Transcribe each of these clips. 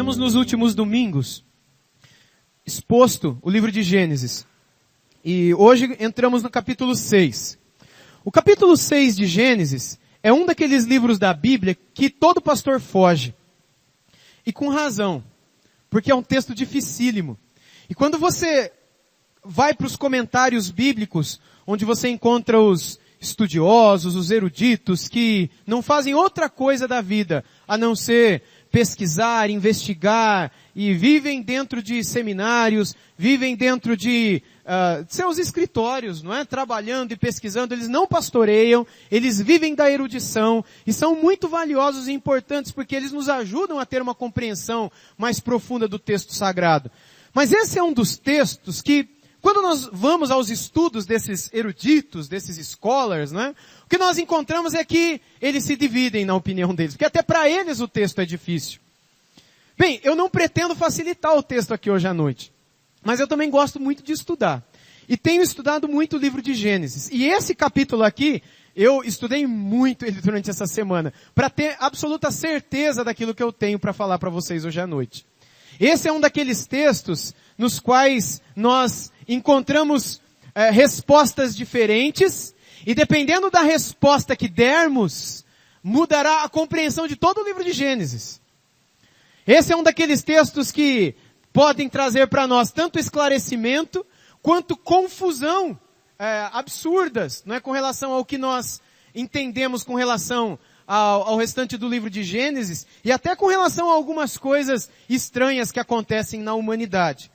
temos nos últimos domingos exposto o livro de Gênesis. E hoje entramos no capítulo 6. O capítulo 6 de Gênesis é um daqueles livros da Bíblia que todo pastor foge. E com razão, porque é um texto dificílimo. E quando você vai para os comentários bíblicos, onde você encontra os estudiosos, os eruditos, que não fazem outra coisa da vida, a não ser pesquisar, investigar, e vivem dentro de seminários, vivem dentro de seus escritórios, não é? Trabalhando e pesquisando, eles não pastoreiam, eles vivem da erudição, e são muito valiosos e importantes, porque eles nos ajudam a ter uma compreensão mais profunda do texto sagrado. Mas esse é um dos textos que, quando nós vamos aos estudos desses eruditos, desses scholars, né, o que nós encontramos é que eles se dividem na opinião deles, porque até para eles o texto é difícil. Bem, eu não pretendo facilitar o texto aqui hoje à noite, mas eu também gosto muito de estudar. E tenho estudado muito o livro de Gênesis. E esse capítulo aqui, eu estudei muito ele durante essa semana, para ter absoluta certeza daquilo que eu tenho para falar para vocês hoje à noite. Esse é um daqueles textos nos quais nós encontramos respostas diferentes, e dependendo da resposta que dermos, mudará a compreensão de todo o livro de Gênesis. Esse é um daqueles textos que podem trazer para nós tanto esclarecimento, quanto confusão absurdas, não é, com relação ao que nós entendemos com relação ao restante do livro de Gênesis, e até com relação a algumas coisas estranhas que acontecem na humanidade.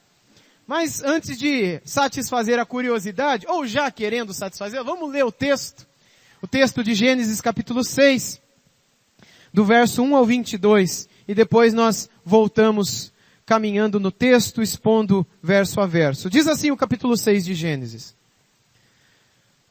Mas antes de satisfazer a curiosidade, ou já querendo satisfazer, vamos ler o texto de Gênesis capítulo 6, do verso 1 ao 22, e depois nós voltamos caminhando no texto, expondo verso a verso. Diz assim o capítulo 6 de Gênesis: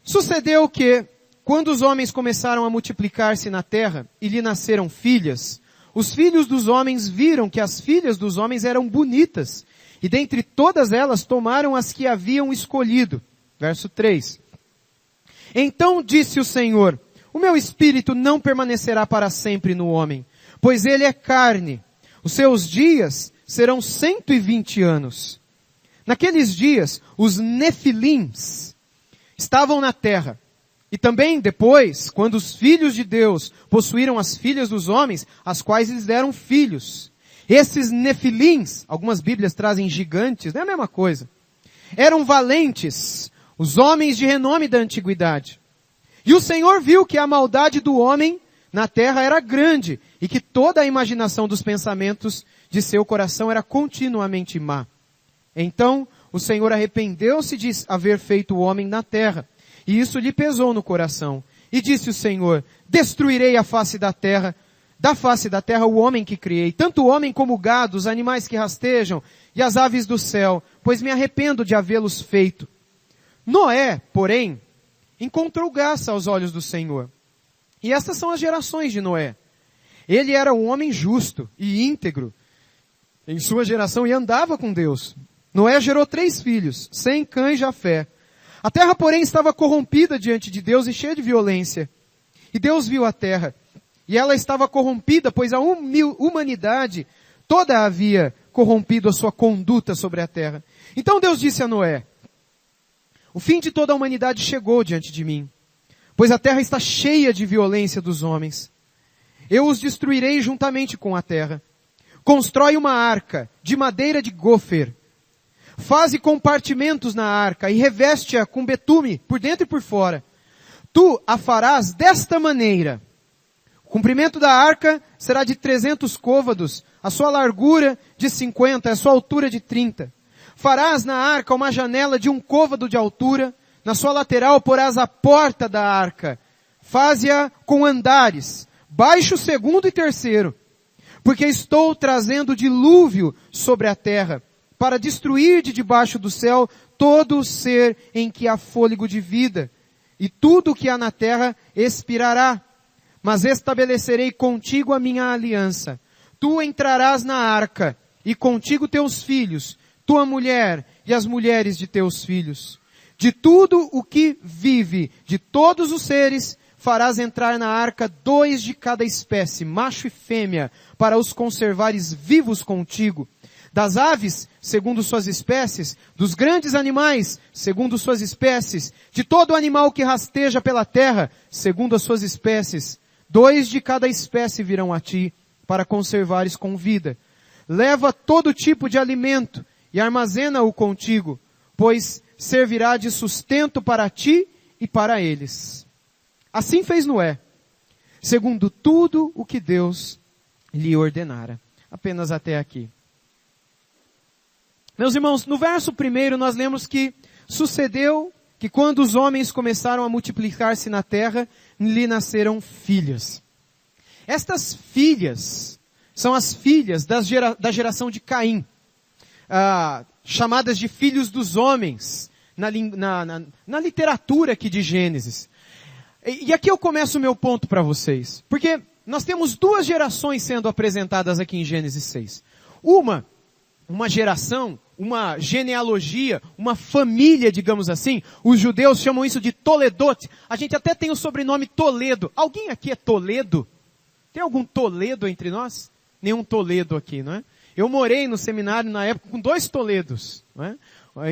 Sucedeu que, quando os homens começaram a multiplicar-se na terra e lhe nasceram filhas, os filhos dos homens viram que as filhas dos homens eram bonitas, e dentre todas elas tomaram as que haviam escolhido. Verso 3. Então disse o Senhor: O meu espírito não permanecerá para sempre no homem, pois ele é carne. Os seus dias serão 120 anos. Naqueles dias, os Nefilins estavam na terra. E também depois, quando os filhos de Deus possuíram as filhas dos homens, as quais lhes deram filhos. Esses Nefilins, algumas Bíblias trazem gigantes, não é a mesma coisa. Eram valentes, os homens de renome da antiguidade. E o Senhor viu que a maldade do homem na terra era grande, e que toda a imaginação dos pensamentos de seu coração era continuamente má. Então, o Senhor arrependeu-se de haver feito o homem na terra, e isso lhe pesou no coração. E disse o Senhor: Destruirei da face da terra o homem que criei, tanto o homem como o gado, os animais que rastejam, e as aves do céu, pois me arrependo de havê-los feito. Noé, porém, encontrou graça aos olhos do Senhor. E estas são as gerações de Noé. Ele era um homem justo e íntegro em sua geração e andava com Deus. Noé gerou 3 filhos, Sem, Cã e Jafé. A terra, porém, estava corrompida diante de Deus e cheia de violência. E Deus viu a terra, e ela estava corrompida, pois a humanidade toda havia corrompido a sua conduta sobre a terra. Então Deus disse a Noé: O fim de toda a humanidade chegou diante de mim, pois a terra está cheia de violência dos homens. Eu os destruirei juntamente com a terra. Constrói uma arca de madeira de gofer. Faze compartimentos na arca e reveste-a com betume por dentro e por fora. Tu a farás desta maneira. O comprimento da arca será de 300 côvados, a sua largura de 50, a sua altura de 30. Farás na arca uma janela de 1 côvado de altura. Na sua lateral porás a porta da arca. Faze-a com andares, baixo, segundo e terceiro. Porque estou trazendo dilúvio sobre a terra, para destruir de debaixo do céu todo o ser em que há fôlego de vida, e tudo o que há na terra expirará. Mas estabelecerei contigo a minha aliança. Tu entrarás na arca, e contigo teus filhos, tua mulher e as mulheres de teus filhos. De tudo o que vive, de todos os seres, farás entrar na arca 2 de cada espécie, macho e fêmea, para os conservares vivos contigo. Das aves, segundo suas espécies, dos grandes animais, segundo suas espécies, de todo animal que rasteja pela terra, segundo as suas espécies. 2 de cada espécie virão a ti, para conservares com vida. Leva todo tipo de alimento, e armazena-o contigo, pois servirá de sustento para ti e para eles. Assim fez Noé, segundo tudo o que Deus lhe ordenara. Apenas até aqui. Meus irmãos, no verso 1 nós lemos que sucedeu que quando os homens começaram a multiplicar-se na terra, lhe nasceram filhas. Estas filhas são as filhas da geração de Caim, chamadas de filhos dos homens, na literatura aqui de Gênesis. E aqui eu começo o meu ponto para vocês, porque nós temos 2 gerações sendo apresentadas aqui em Gênesis 6. Uma geração, uma genealogia, uma família, digamos assim. Os judeus chamam isso de Toledot. A gente até tem o sobrenome Toledo. Alguém aqui é Toledo? Tem algum Toledo entre nós? Nenhum Toledo aqui, não é? Eu morei no seminário na época com 2 Toledos, não é?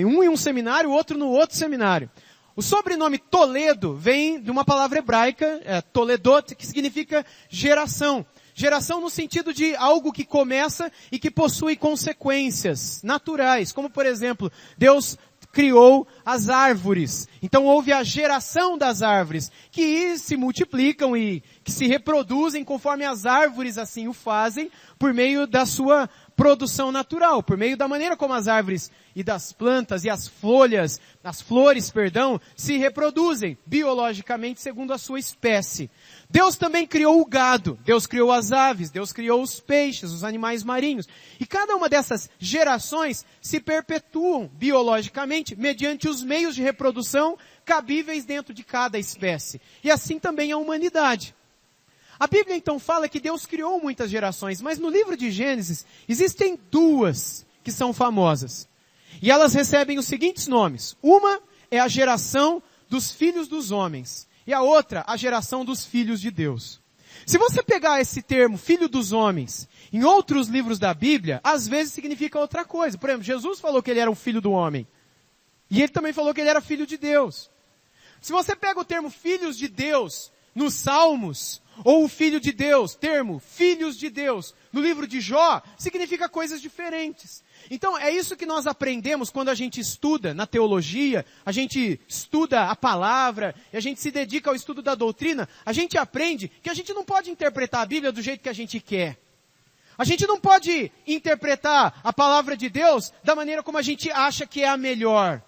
Um em um seminário, o outro no outro seminário. O sobrenome Toledo vem de uma palavra hebraica, Toledot, que significa geração. Geração no sentido de algo que começa e que possui consequências naturais. Como, por exemplo, Deus criou as árvores. Então houve a geração das árvores, que se multiplicam e que se reproduzem conforme as árvores assim o fazem, por meio da sua produção natural, por meio da maneira como as árvores e das plantas e as flores, se reproduzem biologicamente segundo a sua espécie. Deus também criou o gado, Deus criou as aves, Deus criou os peixes, os animais marinhos. E cada uma dessas gerações se perpetuam biologicamente mediante os meios de reprodução cabíveis dentro de cada espécie. E assim também a humanidade. A Bíblia então fala que Deus criou muitas gerações, mas no livro de Gênesis existem 2 que são famosas. E elas recebem os seguintes nomes. Uma é a geração dos filhos dos homens. E a outra, a geração dos filhos de Deus. Se você pegar esse termo, filho dos homens, em outros livros da Bíblia, às vezes significa outra coisa. Por exemplo, Jesus falou que ele era um filho do homem. E ele também falou que ele era filho de Deus. Se você pega o termo filhos de Deus nos Salmos, ou o filho de Deus, termo filhos de Deus, no livro de Jó, significa coisas diferentes. Então é isso que nós aprendemos quando a gente estuda na teologia, a gente estuda a palavra, e a gente se dedica ao estudo da doutrina, a gente aprende que a gente não pode interpretar a Bíblia do jeito que a gente quer. A gente não pode interpretar a palavra de Deus da maneira como a gente acha que é a melhor.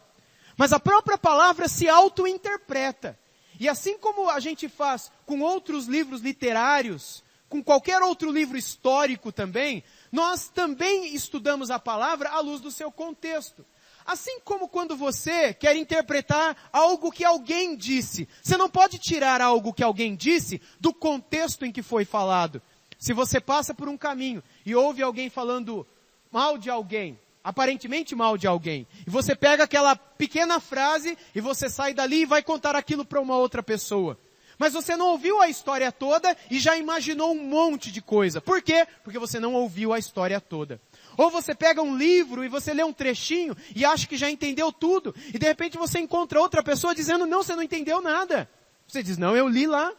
Mas a própria palavra se auto-interpreta. E assim como a gente faz com outros livros literários, com qualquer outro livro histórico também, nós também estudamos a palavra à luz do seu contexto. Assim como quando você quer interpretar algo que alguém disse, você não pode tirar algo que alguém disse do contexto em que foi falado. Se você passa por um caminho e ouve alguém falando mal de alguém, aparentemente mal de alguém, e você pega aquela pequena frase e você sai dali e vai contar aquilo para uma outra pessoa. Mas você não ouviu a história toda e já imaginou um monte de coisa. Por quê? Porque você não ouviu a história toda. Ou você pega um livro e você lê um trechinho e acha que já entendeu tudo, e de repente você encontra outra pessoa dizendo, não, você não entendeu nada. Você diz, não, eu li lá.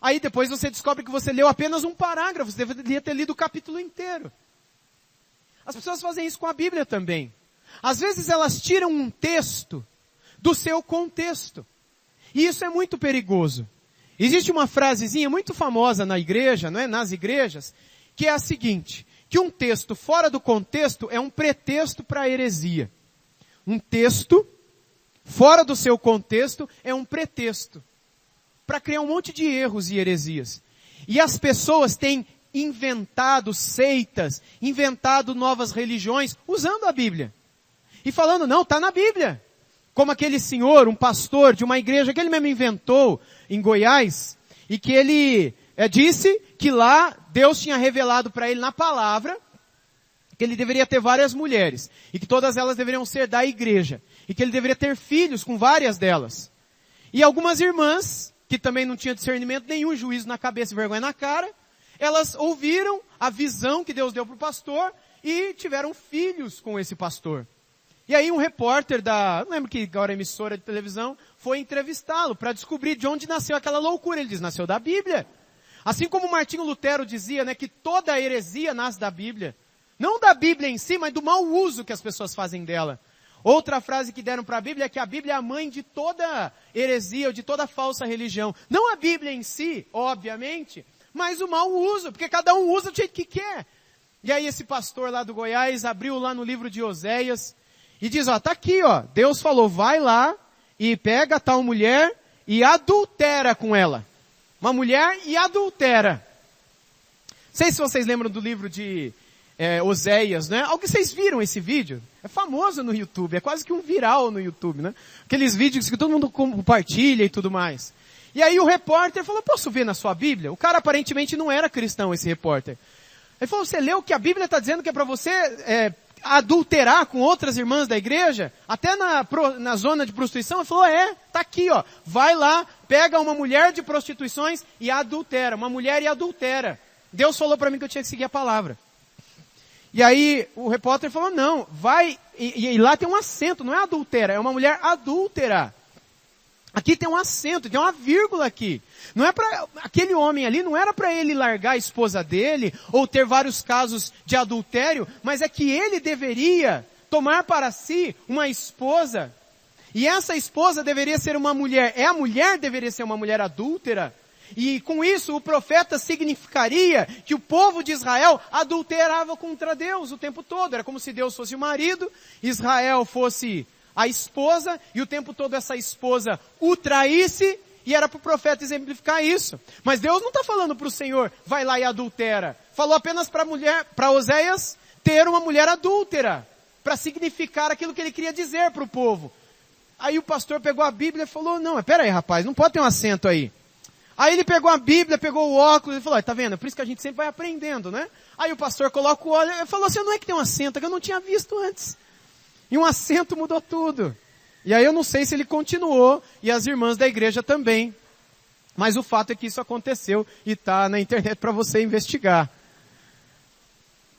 Aí depois você descobre que você leu apenas um parágrafo, você deveria ter lido o capítulo inteiro. As pessoas fazem isso com a Bíblia também. Às vezes elas tiram um texto do seu contexto. E isso é muito perigoso. Existe uma frasezinha muito famosa na igreja, não é? Nas igrejas, que é a seguinte, que um texto fora do contexto é um pretexto para a heresia. Um texto fora do seu contexto é um pretexto para criar um monte de erros e heresias. E as pessoas têm inventado seitas, inventado novas religiões, usando a Bíblia. E falando, não, está na Bíblia. Como aquele senhor, um pastor de uma igreja que ele mesmo inventou em Goiás, e que ele disse que lá Deus tinha revelado para ele na palavra que ele deveria ter várias mulheres, e que todas elas deveriam ser da igreja, e que ele deveria ter filhos com várias delas. E algumas irmãs que também não tinha discernimento nenhum, juízo na cabeça e vergonha na cara, elas ouviram a visão que Deus deu para o pastor e tiveram filhos com esse pastor. E aí um repórter não lembro que agora emissora de televisão, foi entrevistá-lo para descobrir de onde nasceu aquela loucura. Ele diz, nasceu da Bíblia. Assim como Martinho Lutero dizia, né, que toda heresia nasce da Bíblia. Não da Bíblia em si, mas do mau uso que as pessoas fazem dela. Outra frase que deram para a Bíblia é que a Bíblia é a mãe de toda heresia ou de toda falsa religião. Não a Bíblia em si, obviamente, mas o mau uso, porque cada um usa do jeito que quer. E aí esse pastor lá do Goiás abriu lá no livro de Oséias e diz, tá aqui, Deus falou, vai lá e pega tal mulher e adultera com ela. Uma mulher e adultera. Não sei se vocês lembram do livro de Oséias, né? Alguém vocês viram esse vídeo? É famoso no YouTube, é quase que um viral no YouTube, né? Aqueles vídeos que todo mundo compartilha e tudo mais. E aí o repórter falou, posso ver na sua Bíblia? O cara aparentemente não era cristão, esse repórter. Ele falou, você leu que a Bíblia está dizendo que é para você adulterar com outras irmãs da igreja? Até na zona de prostituição? Ele falou, tá aqui, vai lá, pega uma mulher de prostituições e adultera, uma mulher e adultera. Deus falou para mim que eu tinha que seguir a palavra. E aí o repórter falou, não, vai, e lá tem um acento, não é adultera, é uma mulher adúltera. Aqui tem um acento, tem uma vírgula aqui. Não é para aquele homem ali, não era para ele largar a esposa dele, ou ter vários casos de adultério, mas é que ele deveria tomar para si uma esposa, e essa esposa deveria ser uma mulher, a mulher deveria ser uma mulher adúltera, e com isso o profeta significaria que o povo de Israel adulterava contra Deus o tempo todo. Era como se Deus fosse o marido, Israel fosse a esposa, e o tempo todo essa esposa o traísse, e era para o profeta exemplificar isso. Mas Deus não está falando para o Senhor, vai lá e adultera. Falou apenas para Oséias ter uma mulher adúltera, para significar aquilo que ele queria dizer para o povo. Aí o pastor pegou a Bíblia e falou, não, pera aí rapaz, não pode ter um acento aí. Aí ele pegou a Bíblia, pegou o óculos e falou, tá vendo? É por isso que a gente sempre vai aprendendo, né? Aí o pastor coloca o olho e falou assim, não é que tem um acento, é que eu não tinha visto antes. E um acento mudou tudo. E aí eu não sei se ele continuou, e as irmãs da igreja também. Mas o fato é que isso aconteceu, e está na internet para você investigar.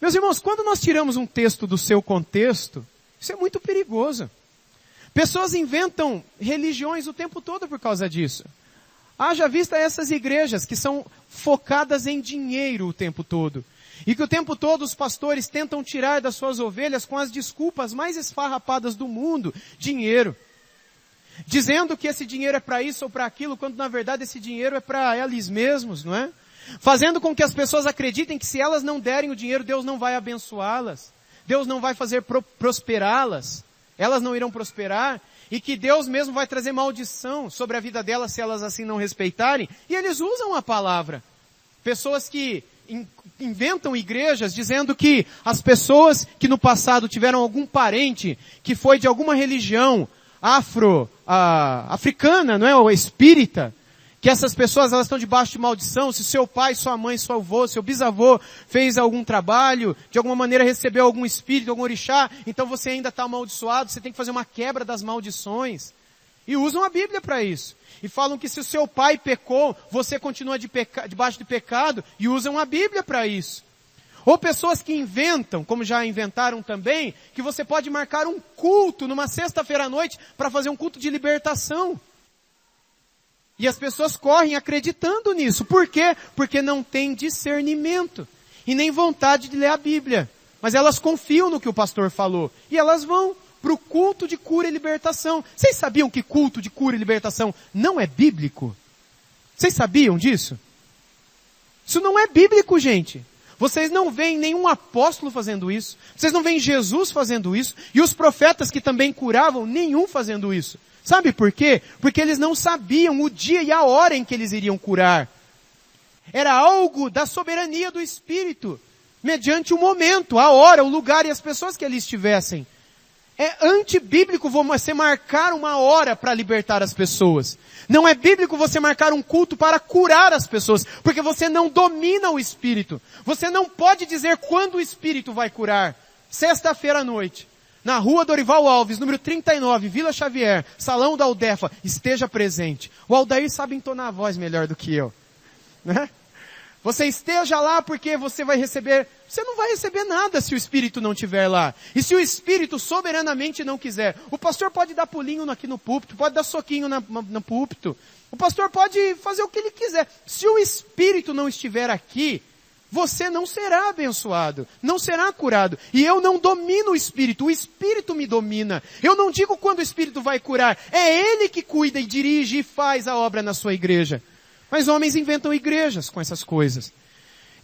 Meus irmãos, quando nós tiramos um texto do seu contexto, isso é muito perigoso. Pessoas inventam religiões o tempo todo por causa disso. Haja vista essas igrejas que são focadas em dinheiro o tempo todo. E que o tempo todo os pastores tentam tirar das suas ovelhas com as desculpas mais esfarrapadas do mundo, dinheiro. Dizendo que esse dinheiro é para isso ou para aquilo, quando na verdade esse dinheiro é para eles mesmos, não é? Fazendo com que as pessoas acreditem que se elas não derem o dinheiro, Deus não vai abençoá-las. Deus não vai fazer prosperá-las. Elas não irão prosperar. E que Deus mesmo vai trazer maldição sobre a vida delas se elas assim não respeitarem. E eles usam a palavra. Pessoas que inventam igrejas dizendo que as pessoas que no passado tiveram algum parente que foi de alguma religião africana, não é? Ou espírita, que essas pessoas elas estão debaixo de maldição, se seu pai, sua mãe, seu avô, seu bisavô fez algum trabalho, de alguma maneira recebeu algum espírito, algum orixá, então você ainda está amaldiçoado, você tem que fazer uma quebra das maldições. E usam a Bíblia para isso. E falam que se o seu pai pecou, você continua debaixo de pecado, e usam a Bíblia para isso. Ou pessoas que inventam, como já inventaram também, que você pode marcar um culto numa sexta-feira à noite para fazer um culto de libertação. E as pessoas correm acreditando nisso. Por quê? Porque não tem discernimento e nem vontade de ler a Bíblia. Mas elas confiam no que o pastor falou. E elas vão para o culto de cura e libertação. Vocês sabiam que culto de cura e libertação não é bíblico? Vocês sabiam disso? Isso não é bíblico, gente. Vocês não veem nenhum apóstolo fazendo isso. Vocês não veem Jesus fazendo isso. E os profetas que também curavam, nenhum fazendo isso. Sabe por quê? Porque eles não sabiam o dia e a hora em que eles iriam curar. Era algo da soberania do Espírito. Mediante o momento, a hora, o lugar e as pessoas que ali estivessem. É antibíblico você marcar uma hora para libertar as pessoas. Não é bíblico você marcar um culto para curar as pessoas, porque você não domina o Espírito. Você não pode dizer quando o Espírito vai curar. Sexta-feira à noite. na rua Dorival Alves, número 39, Vila Xavier, Salão da Aldefa, esteja presente. O Aldair sabe entonar a voz melhor do que eu, né? Você esteja lá porque você vai receber, você não vai receber nada se o Espírito não estiver lá. E se o Espírito soberanamente não quiser, o pastor pode dar pulinho aqui no púlpito, pode dar soquinho no púlpito, o pastor pode fazer o que ele quiser. Se o Espírito não estiver aqui, você não será abençoado, não será curado. E eu não domino o Espírito me domina. Eu não digo quando o Espírito vai curar, é Ele que cuida e dirige e faz a obra na sua igreja. Mas homens inventam igrejas com essas coisas.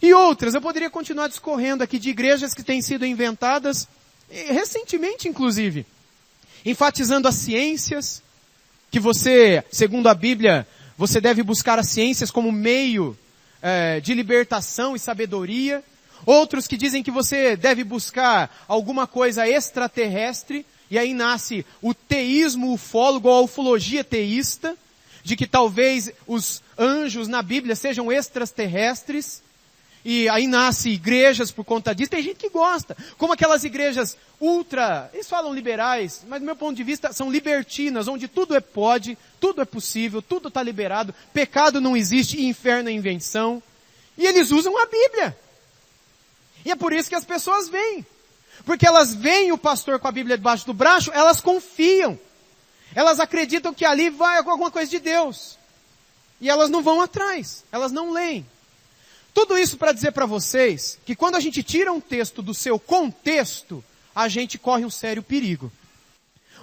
E outras, eu poderia continuar discorrendo aqui de igrejas que têm sido inventadas, recentemente inclusive, enfatizando as ciências, que você, segundo a Bíblia, você deve buscar as ciências como meio de libertação e sabedoria. Outros que dizem que você deve buscar alguma coisa extraterrestre, e aí nasce o teísmo ufólogo ou a ufologia teísta, de que talvez os anjos na Bíblia sejam extraterrestres, e aí nasce igrejas por conta disso. Tem gente que gosta, como aquelas igrejas eles falam liberais, mas do meu ponto de vista são libertinas, onde tudo pode, tudo é possível, tudo está liberado, pecado não existe e inferno é invenção. E eles usam a Bíblia. E é por isso que as pessoas vêm. Porque elas veem o pastor com a Bíblia debaixo do braço, elas confiam. Elas acreditam que ali vai alguma coisa de Deus. E elas não vão atrás, elas não leem. Tudo isso para dizer para vocês que quando a gente tira um texto do seu contexto, a gente corre um sério perigo.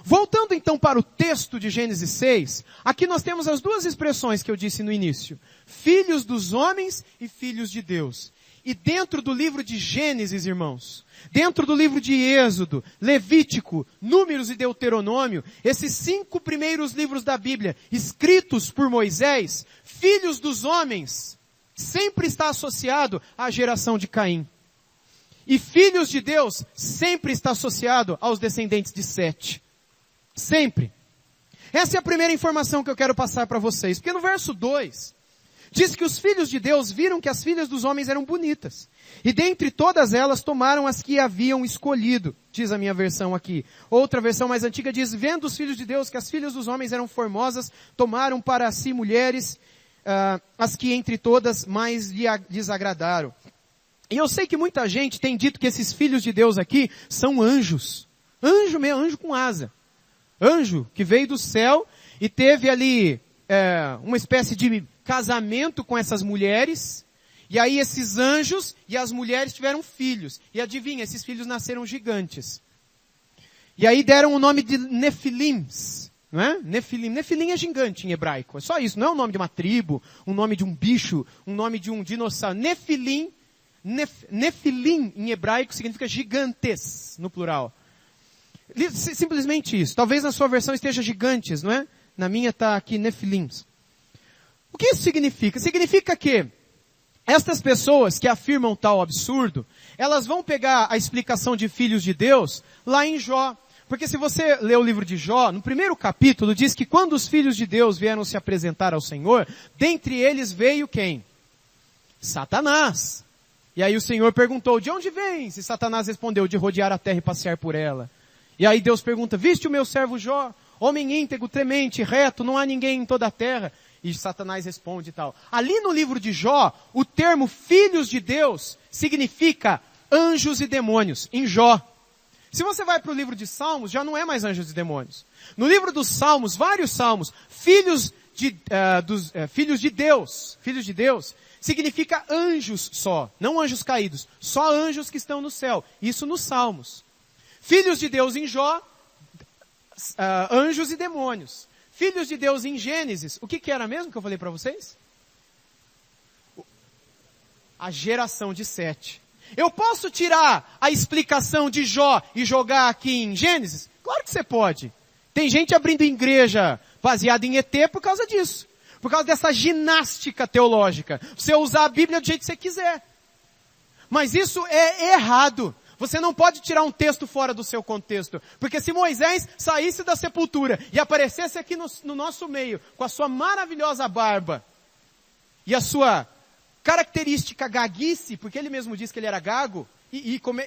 Voltando então para o texto de Gênesis 6, aqui nós temos as duas expressões que eu disse no início. Filhos dos homens e filhos de Deus. E dentro do livro de Gênesis, irmãos, dentro do livro de Êxodo, Levítico, Números e Deuteronômio, esses 5 primeiros livros da Bíblia, escritos por Moisés, filhos dos homens, sempre está associado à geração de Caim. E filhos de Deus sempre está associado aos descendentes de Sete. Sempre. Essa é a primeira informação que eu quero passar para vocês. Porque no verso 2, diz que os filhos de Deus viram que as filhas dos homens eram bonitas. E dentre todas elas tomaram as que haviam escolhido. Diz a minha versão aqui. Outra versão mais antiga diz, vendo os filhos de Deus que as filhas dos homens eram formosas, tomaram para si mulheres, as que entre todas mais lhes agradaram. E eu sei que muita gente tem dito que esses filhos de Deus aqui são anjos. Anjo mesmo, anjo com asa. Anjo que veio do céu e teve ali uma espécie de casamento com essas mulheres. E aí esses anjos e as mulheres tiveram filhos. E adivinha, esses filhos nasceram gigantes. E aí deram o nome de Nefilims. Não é? Nefilim é gigante em hebraico. É só isso. Não é o nome de uma tribo, um nome de um bicho, um nome de um dinossauro. Nefilim em hebraico significa gigantes, no plural. Simplesmente isso. Talvez na sua versão esteja gigantes, não é? Na minha está aqui Nefilims. O que isso significa? Significa que estas pessoas que afirmam tal absurdo, elas vão pegar a explicação de filhos de Deus lá em Jó. Porque se você ler o livro de Jó, no primeiro capítulo diz que quando os filhos de Deus vieram se apresentar ao Senhor, dentre eles veio quem? Satanás. E aí o Senhor perguntou, de onde vens? E Satanás respondeu, de rodear a terra e passear por ela. E aí Deus pergunta, viste o meu servo Jó? Homem íntegro, temente, reto, não há ninguém em toda a terra. E Satanás responde e tal. Ali no livro de Jó, o termo filhos de Deus significa anjos e demônios, em Jó. Se você vai para o livro de Salmos, já não é mais anjos e demônios. No livro dos Salmos, vários Salmos, filhos de Deus, significa anjos só, não anjos caídos, só anjos que estão no céu. Isso nos Salmos. Filhos de Deus em Jó, anjos e demônios. Filhos de Deus em Gênesis, o que era mesmo que eu falei para vocês? A geração de Sete. Eu posso tirar a explicação de Jó e jogar aqui em Gênesis? Claro que você pode. Tem gente abrindo igreja baseada em ET por causa disso. Por causa dessa ginástica teológica. Você usar a Bíblia do jeito que você quiser. Mas isso é errado. Você não pode tirar um texto fora do seu contexto. Porque se Moisés saísse da sepultura e aparecesse aqui no nosso meio, com a sua maravilhosa barba e a sua característica gaguice, porque ele mesmo disse que ele era gago,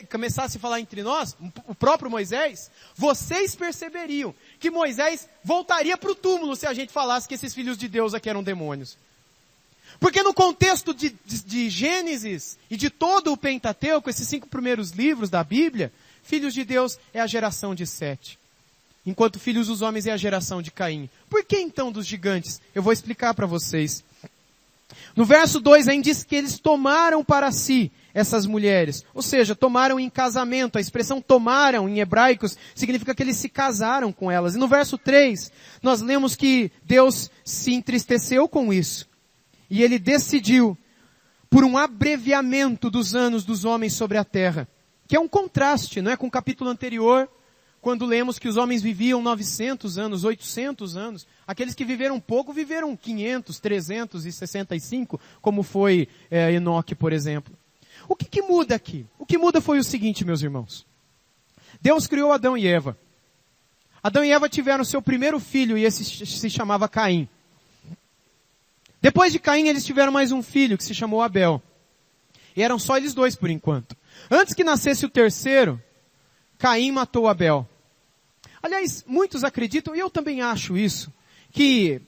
começasse a falar entre nós, o próprio Moisés, vocês perceberiam que Moisés voltaria para o túmulo se a gente falasse que esses filhos de Deus aqui eram demônios. Porque no contexto de Gênesis e de todo o Pentateuco, esses 5 primeiros livros da Bíblia, filhos de Deus é a geração de Sete, enquanto filhos dos homens é a geração de Caim. Por que então dos gigantes? Eu vou explicar para vocês. No verso 2 ainda diz que eles tomaram para si essas mulheres, ou seja, tomaram em casamento. A expressão tomaram em hebraicos significa que eles se casaram com elas. E no verso 3 nós lemos que Deus se entristeceu com isso. E ele decidiu por um abreviamento dos anos dos homens sobre a terra. Que é um contraste, não é, com o capítulo anterior, quando lemos que os homens viviam 900 anos, 800 anos. Aqueles que viveram pouco viveram 500, 365, como foi Enoque, por exemplo. O que muda aqui? O que muda foi o seguinte, meus irmãos. Deus criou Adão e Eva. Adão e Eva tiveram seu primeiro filho e esse se chamava Caim. Depois de Caim, eles tiveram mais um filho que se chamou Abel. E eram só eles dois por enquanto. Antes que nascesse o terceiro, Caim matou Abel. Aliás, muitos acreditam, e eu também acho isso, que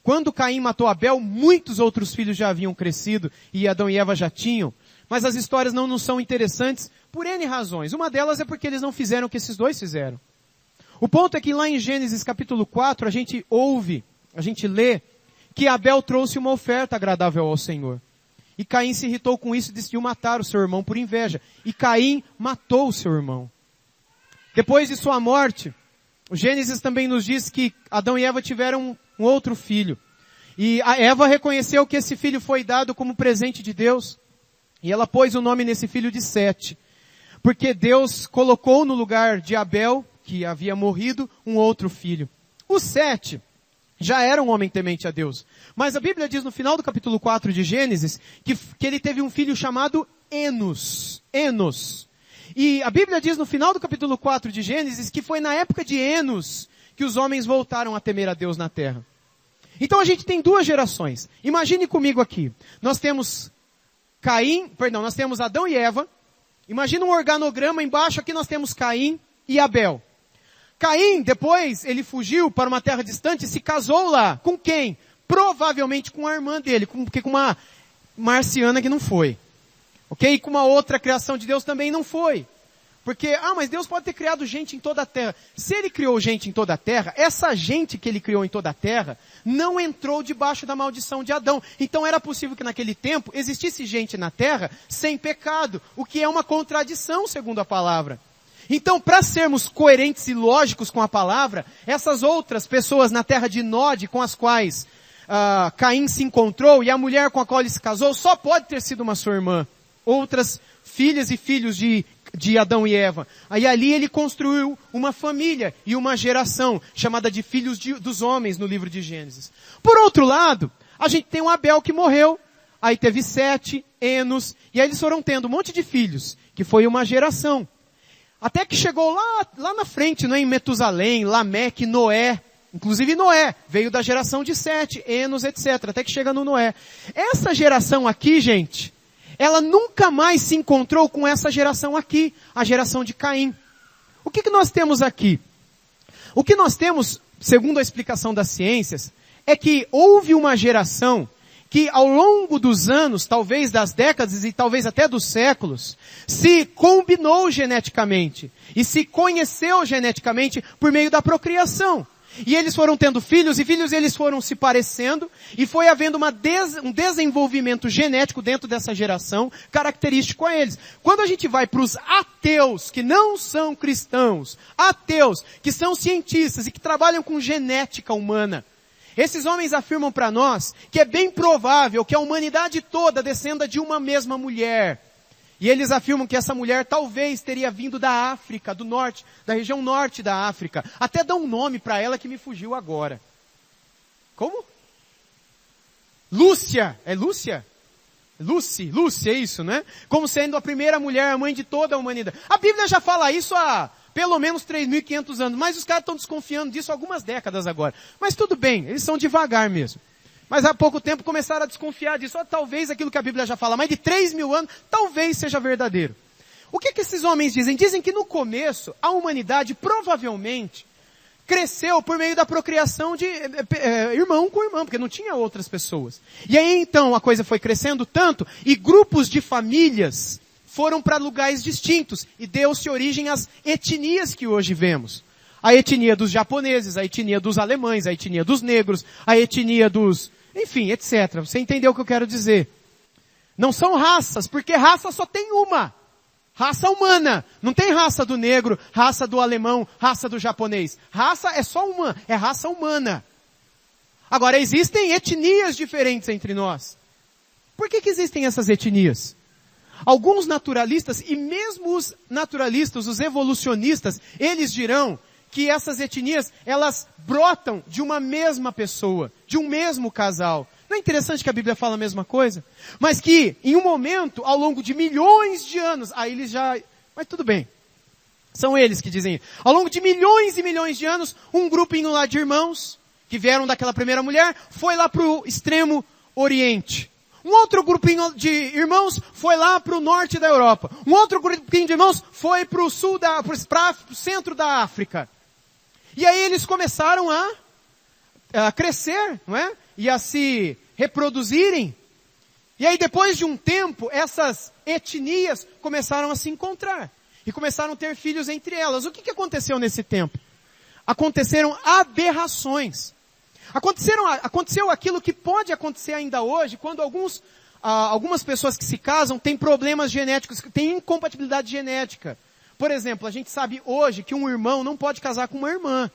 quando Caim matou Abel, muitos outros filhos já haviam crescido e Adão e Eva já tinham. Mas as histórias não são interessantes por N razões. Uma delas é porque eles não fizeram o que esses dois fizeram. O ponto é que lá em Gênesis capítulo 4, a gente lê, que Abel trouxe uma oferta agradável ao Senhor. E Caim se irritou com isso e decidiu matar o seu irmão por inveja. E Caim matou o seu irmão. Depois de sua morte, o Gênesis também nos diz que Adão e Eva tiveram um outro filho. E a Eva reconheceu que esse filho foi dado como presente de Deus. E ela pôs o nome nesse filho de Sete. Porque Deus colocou no lugar de Abel, que havia morrido, um outro filho. O Sete já era um homem temente a Deus. Mas a Bíblia diz no final do capítulo 4 de Gênesis, que ele teve um filho chamado Enos. E a Bíblia diz no final do capítulo 4 de Gênesis, que foi na época de Enos, que os homens voltaram a temer a Deus na terra. Então a gente tem duas gerações. Imagine comigo aqui. Nós temos Adão e Eva. Imagina um organograma embaixo, aqui nós temos Caim e Abel. Caim, depois, ele fugiu para uma terra distante e se casou lá. Com quem? Provavelmente com a irmã dele, porque com uma marciana que não foi. Ok? E com uma outra criação de Deus também não foi. Porque, mas Deus pode ter criado gente em toda a terra. Se ele criou gente em toda a terra, essa gente que ele criou em toda a terra não entrou debaixo da maldição de Adão. Então era possível que naquele tempo existisse gente na terra sem pecado, o que é uma contradição segundo a palavra. Então, para sermos coerentes e lógicos com a palavra, essas outras pessoas na terra de Nod, com as quais Caim se encontrou, e a mulher com a qual ele se casou, só pode ter sido uma sua irmã. Outras filhas e filhos de Adão e Eva. Aí ali ele construiu uma família e uma geração, chamada de filhos dos homens no livro de Gênesis. Por outro lado, a gente tem um Abel que morreu, aí teve Sete, Enos, e aí eles foram tendo um monte de filhos, que foi uma geração. Até que chegou lá na frente, em Metusalém, Lameque, Noé. Inclusive Noé veio da geração de Sete, Enos, etc. Até que chega no Noé. Essa geração aqui, gente, ela nunca mais se encontrou com essa geração aqui, a geração de Caim. O que nós temos aqui? O que nós temos, segundo a explicação das ciências, é que houve uma geração que ao longo dos anos, talvez das décadas e talvez até dos séculos, se combinou geneticamente e se conheceu geneticamente por meio da procriação. E eles foram tendo filhos e eles foram se parecendo e foi havendo um desenvolvimento genético dentro dessa geração característico a eles. Quando a gente vai para os ateus, que não são cristãos, ateus, que são cientistas e que trabalham com genética humana, esses homens afirmam para nós que é bem provável que a humanidade toda descenda de uma mesma mulher. E eles afirmam que essa mulher talvez teria vindo da África, do norte, da região norte da África. Até dá um nome para ela que me fugiu agora. Como? Lúcia. É Lúcia? Lúcia, é isso, né? Como sendo a primeira mulher, a mãe de toda a humanidade. A Bíblia já fala isso há pelo menos 3.500 anos, mas os caras estão desconfiando disso há algumas décadas agora. Mas tudo bem, eles são devagar mesmo. Mas há pouco tempo começaram a desconfiar disso. Talvez aquilo que a Bíblia já fala, mais de 3.000 anos, talvez seja verdadeiro. O que esses homens dizem? Dizem que no começo, a humanidade provavelmente cresceu por meio da procriação de irmão com irmão, porque não tinha outras pessoas. E aí então a coisa foi crescendo tanto, e grupos de famílias foram para lugares distintos, e deu-se origem às etnias que hoje vemos. A etnia dos japoneses, a etnia dos alemães, a etnia dos negros, a etnia dos... enfim, etc. Você entendeu o que eu quero dizer? Não são raças, porque raça só tem uma. Raça humana. Não tem raça do negro, raça do alemão, raça do japonês. Raça é só uma, é raça humana. Agora, existem etnias diferentes entre nós. Por que existem essas etnias? Alguns naturalistas, e mesmo os naturalistas, os evolucionistas, eles dirão que essas etnias, elas brotam de uma mesma pessoa, de um mesmo casal. Não é interessante que a Bíblia fala a mesma coisa? Mas que, em um momento, ao longo de milhões de anos, aí eles já... mas tudo bem. São eles que dizem. Ao longo de milhões e milhões de anos, um grupinho lá de irmãos, que vieram daquela primeira mulher, foi lá para o extremo oriente. Um outro grupinho de irmãos foi lá para o norte da Europa. Um outro grupinho de irmãos foi para o sul para o centro da África. E aí eles começaram a crescer, não é? E a se reproduzirem. E aí depois de um tempo, essas etnias começaram a se encontrar. E começaram a ter filhos entre elas. O que aconteceu nesse tempo? Aconteceram aberrações. Aconteceu aquilo que pode acontecer ainda hoje, quando algumas pessoas que se casam têm problemas genéticos, têm incompatibilidade genética. Por exemplo, a gente sabe hoje que um irmão não pode casar com uma irmã.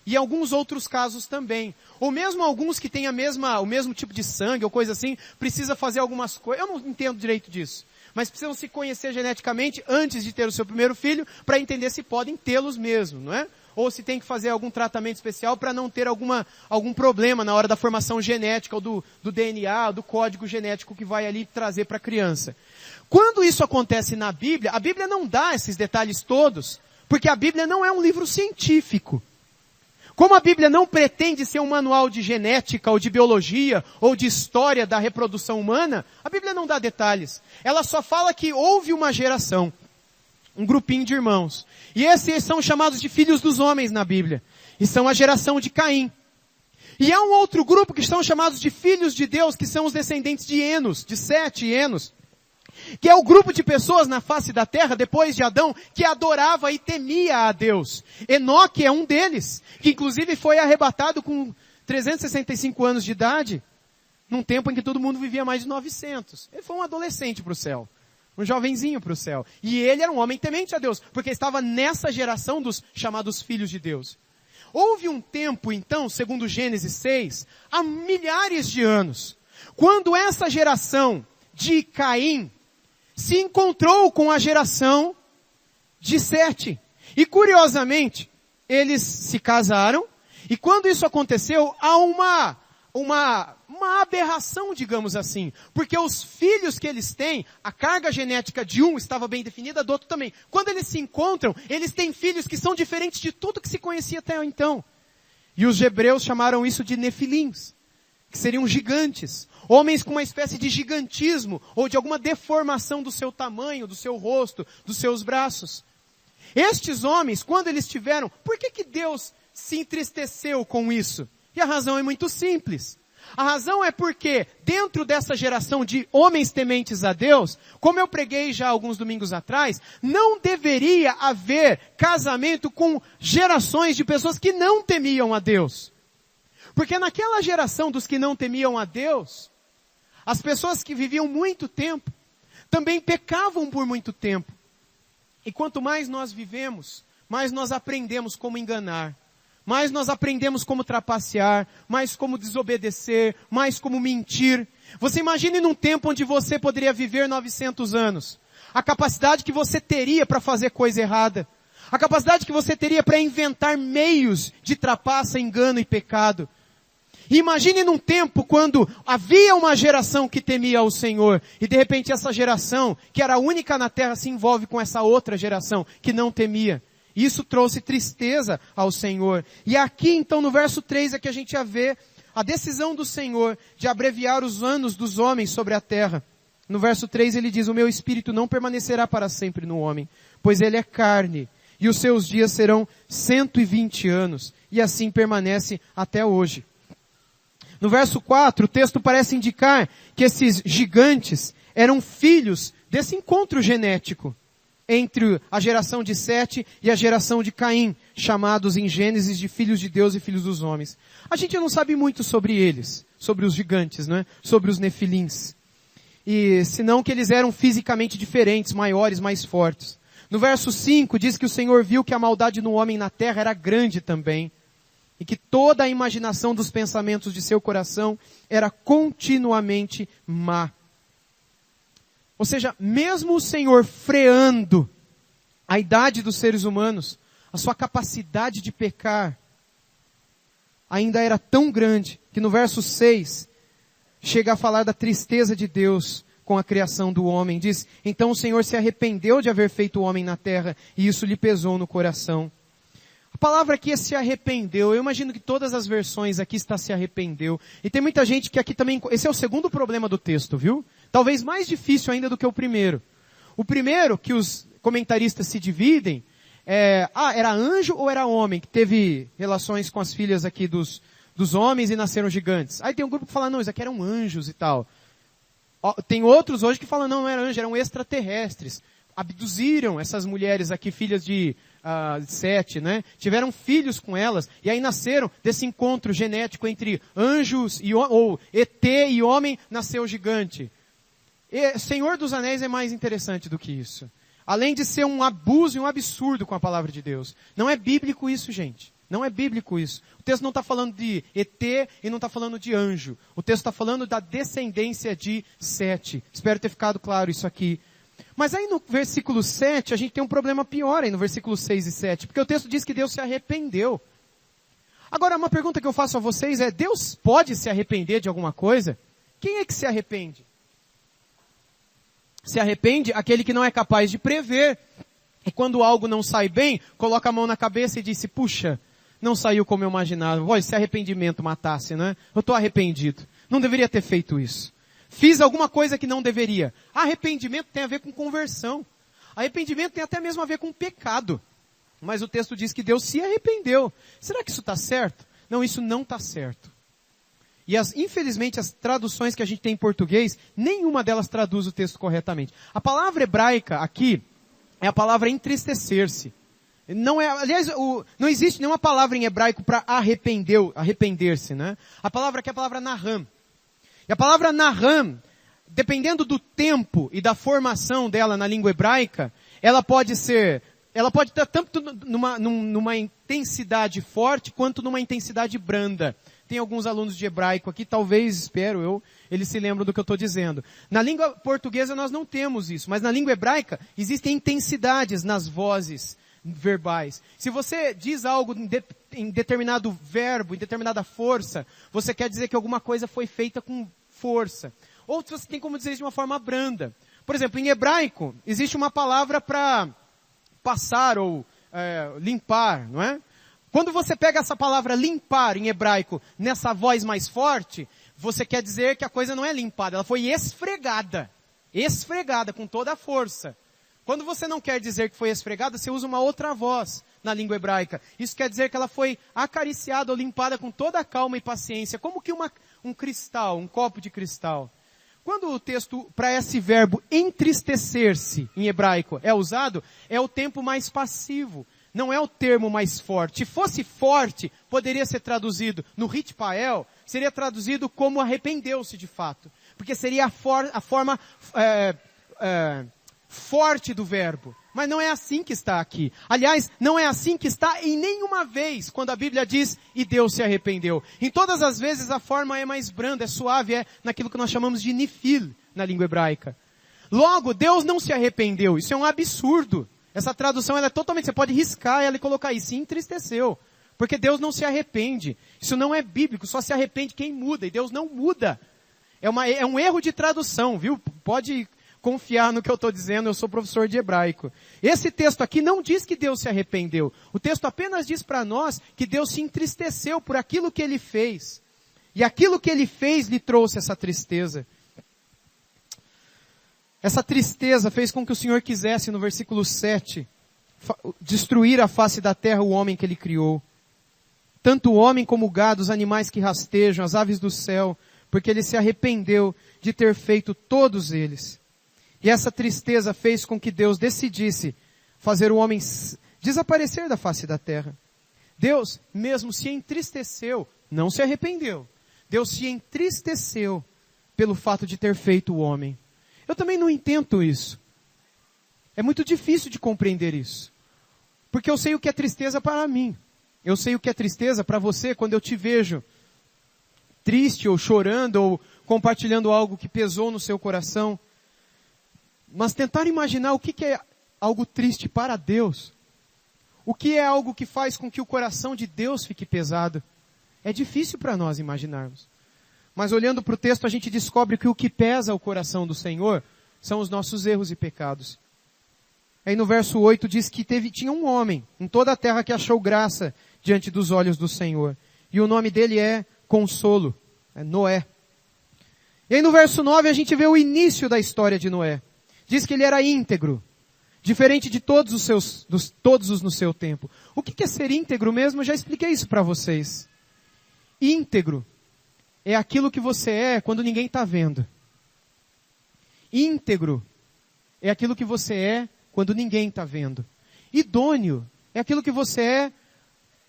E alguns outros casos também. Ou mesmo alguns que têm o mesmo tipo de sangue ou coisa assim, precisa fazer algumas coisas. Eu não entendo direito disso. Mas precisam se conhecer geneticamente antes de ter o seu primeiro filho, para entender se podem tê-los mesmo, não é? Ou se tem que fazer algum tratamento especial para não ter algum problema na hora da formação genética, ou do DNA, do código genético que vai ali trazer para a criança. Quando isso acontece na Bíblia, a Bíblia não dá esses detalhes todos, porque a Bíblia não é um livro científico. Como a Bíblia não pretende ser um manual de genética, ou de biologia, ou de história da reprodução humana, a Bíblia não dá detalhes. Ela só fala que houve uma geração, um grupinho de irmãos. E esses são chamados de filhos dos homens na Bíblia. E são a geração de Caim. E há um outro grupo que são chamados de filhos de Deus, que são os descendentes de Enos, de Sete e Enos. Que é o grupo de pessoas na face da terra, depois de Adão, que adorava e temia a Deus. Enoque é um deles, que inclusive foi arrebatado com 365 anos de idade, num tempo em que todo mundo vivia mais de 900. Ele foi um adolescente para o céu, um jovenzinho para o céu. E ele era um homem temente a Deus, porque estava nessa geração dos chamados filhos de Deus. Houve um tempo, então, segundo Gênesis 6, há milhares de anos, quando essa geração de Caim se encontrou com a geração de Sete. E curiosamente, eles se casaram, e quando isso aconteceu, há uma aberração, digamos assim. Porque os filhos que eles têm, a carga genética de um estava bem definida, do outro também. Quando eles se encontram, eles têm filhos que são diferentes de tudo que se conhecia até então. E os hebreus chamaram isso de nefilins, que seriam gigantes. Homens com uma espécie de gigantismo, ou de alguma deformação do seu tamanho, do seu rosto, dos seus braços. Estes homens, quando eles tiveram, por que Deus se entristeceu com isso? E a razão é muito simples. A razão é porque, dentro dessa geração de homens tementes a Deus, como eu preguei já alguns domingos atrás, não deveria haver casamento com gerações de pessoas que não temiam a Deus. Porque naquela geração dos que não temiam a Deus, as pessoas que viviam muito tempo, também pecavam por muito tempo. E quanto mais nós vivemos, mais nós aprendemos como enganar, mais nós aprendemos como trapacear, mais como desobedecer, mais como mentir. Você imagine num tempo onde você poderia viver 900 anos, a capacidade que você teria para fazer coisa errada, a capacidade que você teria para inventar meios de trapaça, engano e pecado. E imagine num tempo quando havia uma geração que temia ao Senhor, e de repente essa geração, que era a única na terra, se envolve com essa outra geração que não temia. Isso trouxe tristeza ao Senhor. E aqui então no verso 3 é que a gente já vê a decisão do Senhor de abreviar os anos dos homens sobre a terra. No verso 3 ele diz, o meu espírito não permanecerá para sempre no homem, pois ele é carne, e os seus dias serão 120 anos, e assim permanece até hoje. No verso 4, o texto parece indicar que esses gigantes eram filhos desse encontro genético entre a geração de Sete e a geração de Caim, chamados em Gênesis de filhos de Deus e filhos dos homens. A gente não sabe muito sobre eles, sobre os gigantes, né? Sobre os nefilins. E senão que eles eram fisicamente diferentes, maiores, mais fortes. No verso 5 diz que o Senhor viu que a maldade no homem na terra era grande também, e que toda a imaginação dos pensamentos de seu coração era continuamente má. Ou seja, mesmo o Senhor freando a idade dos seres humanos, a sua capacidade de pecar ainda era tão grande, que no verso 6, chega a falar da tristeza de Deus com a criação do homem. Diz, então o Senhor se arrependeu de haver feito o homem na terra, e isso lhe pesou no coração. A palavra aqui é se arrependeu. Eu imagino que todas as versões aqui está se arrependeu. E tem muita gente que aqui também, esse é o segundo problema do texto, viu? Talvez mais difícil ainda do que o primeiro. O primeiro, que os comentaristas se dividem, era anjo ou era homem que teve relações com as filhas aqui dos homens e nasceram gigantes. Aí tem um grupo que fala, não, isso aqui eram anjos e tal. Tem outros hoje que falam, não eram anjos, eram extraterrestres. Abduziram essas mulheres aqui, filhas de Sete, né? Tiveram filhos com elas, e aí nasceram desse encontro genético entre anjos ou ET e homem, nasceu o gigante. E Senhor dos Anéis é mais interessante do que isso. Além de ser um abuso e um absurdo com a palavra de Deus. Não é bíblico isso, gente. Não é bíblico isso. O texto não está falando de ET e não está falando de anjo. O texto está falando da descendência de Sete. Espero ter ficado claro isso aqui. Mas aí no versículo 7, a gente tem um problema pior aí no versículo 6 e 7. Porque o texto diz que Deus se arrependeu. Agora, uma pergunta que eu faço a vocês é, Deus pode se arrepender de alguma coisa? Quem é que se arrepende? Se arrepende aquele que não é capaz de prever. E quando algo não sai bem, coloca a mão na cabeça e diz, puxa, não saiu como eu imaginava. Olha, se arrependimento matasse, né? Eu estou arrependido. Não deveria ter feito isso. Fiz alguma coisa que não deveria. Arrependimento tem a ver com conversão. Arrependimento tem até mesmo a ver com pecado. Mas o texto diz que Deus se arrependeu. Será que isso está certo? Não, isso não está certo. E infelizmente as traduções que a gente tem em português, nenhuma delas traduz o texto corretamente. A palavra hebraica aqui é a palavra entristecer-se. Não não existe nenhuma palavra em hebraico para arrepender-se, né? A palavra aqui é a palavra naham. E a palavra naham, dependendo do tempo e da formação dela na língua hebraica, ela pode estar tanto numa intensidade forte quanto numa intensidade branda. Tem alguns alunos de hebraico aqui, talvez, espero eu, eles se lembram do que eu estou dizendo. Na língua portuguesa nós não temos isso, mas na língua hebraica existem intensidades nas vozes verbais. Se você diz algo em determinado verbo, em determinada força, você quer dizer que alguma coisa foi feita com força. Ou você tem como dizer isso de uma forma branda. Por exemplo, em hebraico, existe uma palavra para passar ou limpar, não é? Quando você pega essa palavra limpar em hebraico nessa voz mais forte, você quer dizer que a coisa não é limpada, ela foi esfregada. Esfregada com toda a força. Quando você não quer dizer que foi esfregada, você usa uma outra voz na língua hebraica. Isso quer dizer que ela foi acariciada ou limpada com toda a calma e paciência, como que um cristal, um copo de cristal. Quando o texto, para esse verbo entristecer-se em hebraico é usado, é o tempo mais passivo. Não é o termo mais forte. Se fosse forte, poderia ser traduzido no Ritpael, seria traduzido como arrependeu-se de fato. Porque seria a forma forte do verbo. Mas não é assim que está aqui. Aliás, não é assim que está em nenhuma vez quando a Bíblia diz e Deus se arrependeu. Em todas as vezes a forma é mais branda, é suave, é naquilo que nós chamamos de nifil na língua hebraica. Logo, Deus não se arrependeu. Isso é um absurdo. Essa tradução ela é totalmente, você pode riscar ela e colocar aí, se entristeceu. Porque Deus não se arrepende. Isso não é bíblico, só se arrepende quem muda. E Deus não muda. É um erro de tradução, viu? Pode confiar no que eu estou dizendo, eu sou professor de hebraico. Esse texto aqui não diz que Deus se arrependeu. O texto apenas diz para nós que Deus se entristeceu por aquilo que Ele fez. E aquilo que Ele fez lhe trouxe essa tristeza. Essa tristeza fez com que o Senhor quisesse, no versículo 7, destruir a face da terra o homem que Ele criou. Tanto o homem como o gado, os animais que rastejam, as aves do céu, porque Ele se arrependeu de ter feito todos eles. E essa tristeza fez com que Deus decidisse fazer o homem desaparecer da face da terra. Deus mesmo se entristeceu, não se arrependeu. Deus se entristeceu pelo fato de ter feito o homem. Eu também não entendo isso. É muito difícil de compreender isso. Porque eu sei o que é tristeza para mim. Eu sei o que é tristeza para você quando eu te vejo triste ou chorando ou compartilhando algo que pesou no seu coração. Mas tentar imaginar o que é algo triste para Deus. O que é algo que faz com que o coração de Deus fique pesado. É difícil para nós imaginarmos. Mas olhando para o texto a gente descobre que o que pesa o coração do Senhor são os nossos erros e pecados. Aí no verso 8 diz que tinha um homem em toda a terra que achou graça diante dos olhos do Senhor. E o nome dele é Consolo, é Noé. E aí no verso 9 a gente vê o início da história de Noé. Diz que ele era íntegro, diferente de todos os no seu tempo. O que é ser íntegro mesmo? Eu já expliquei isso para vocês. Íntegro é aquilo que você é quando ninguém está vendo. Íntegro é aquilo que você é quando ninguém está vendo. Idôneo é aquilo que você é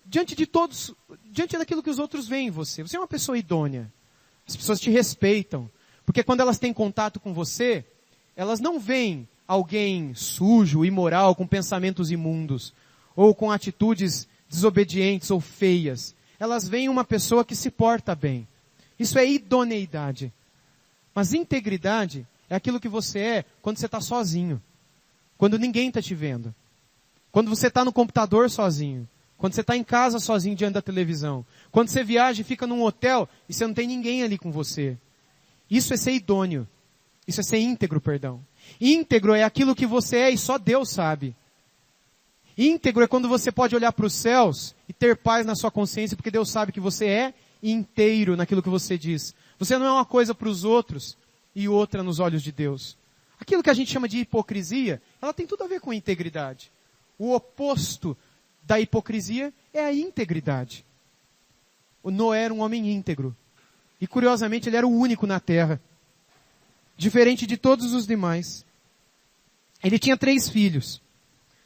diante daquilo que os outros veem em você. Você é uma pessoa idônea. As pessoas te respeitam. Porque quando elas têm contato com você, elas não veem alguém sujo, imoral, com pensamentos imundos, ou com atitudes desobedientes ou feias. Elas veem uma pessoa que se porta bem. Isso é idoneidade. Mas integridade é aquilo que você é quando você está sozinho. Quando ninguém está te vendo. Quando você está no computador sozinho. Quando você está em casa sozinho diante da televisão. Quando você viaja e fica num hotel e você não tem ninguém ali com você. Isso é ser idôneo. Isso é ser íntegro, perdão. Íntegro é aquilo que você é e só Deus sabe. Íntegro é quando você pode olhar para os céus e ter paz na sua consciência porque Deus sabe que você é inteiro naquilo que você diz. Você não é uma coisa para os outros e outra nos olhos de Deus. Aquilo que a gente chama de hipocrisia, ela tem tudo a ver com integridade. O oposto da hipocrisia é a integridade. O Noé era um homem íntegro. E curiosamente ele era o único na terra. Diferente de todos os demais. Ele tinha 3 filhos.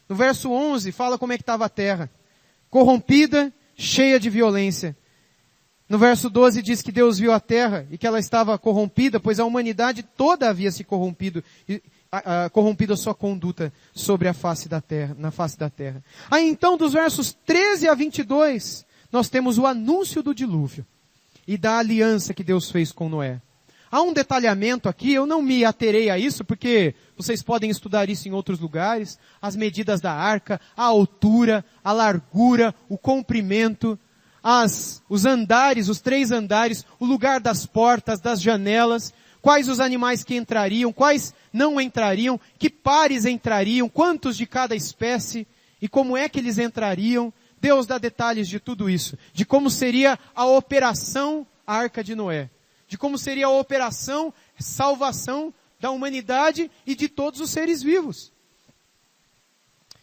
No verso 11 fala como é que estava a terra. Corrompida, cheia de violência. No verso 12 diz que Deus viu a terra e que ela estava corrompida, pois a humanidade toda havia se corrompido a sua conduta sobre a face da terra, na face da terra. Aí então, dos versos 13 a 22, nós temos o anúncio do dilúvio e da aliança que Deus fez com Noé. Há um detalhamento aqui, eu não me aterei a isso, porque vocês podem estudar isso em outros lugares, as medidas da arca, a altura, a largura, o comprimento, os andares, os 3 andares, o lugar das portas, das janelas, quais os animais que entrariam, quais não entrariam, que pares entrariam, quantos de cada espécie, e como é que eles entrariam. Deus dá detalhes de tudo isso, de como seria a operação Arca de Noé, de como seria a operação salvação da humanidade e de todos os seres vivos.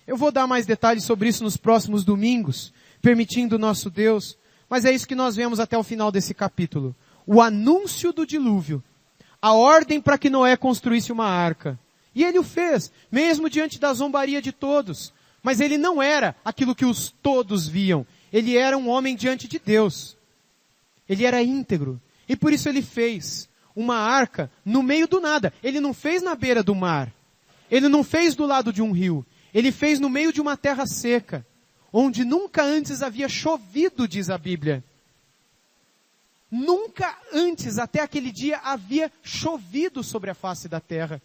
Eu vou dar mais detalhes sobre isso nos próximos domingos, permitindo o nosso Deus, mas é isso que nós vemos até o final desse capítulo. O anúncio do dilúvio, a ordem para que Noé construísse uma arca. E ele o fez, mesmo diante da zombaria de todos. Mas ele não era aquilo que os todos viam. Ele era um homem diante de Deus. Ele era íntegro. E por isso ele fez uma arca no meio do nada. Ele não fez na beira do mar. Ele não fez do lado de um rio. Ele fez no meio de uma terra seca, onde nunca antes havia chovido, diz a Bíblia. Nunca antes, até aquele dia, havia chovido sobre a face da terra.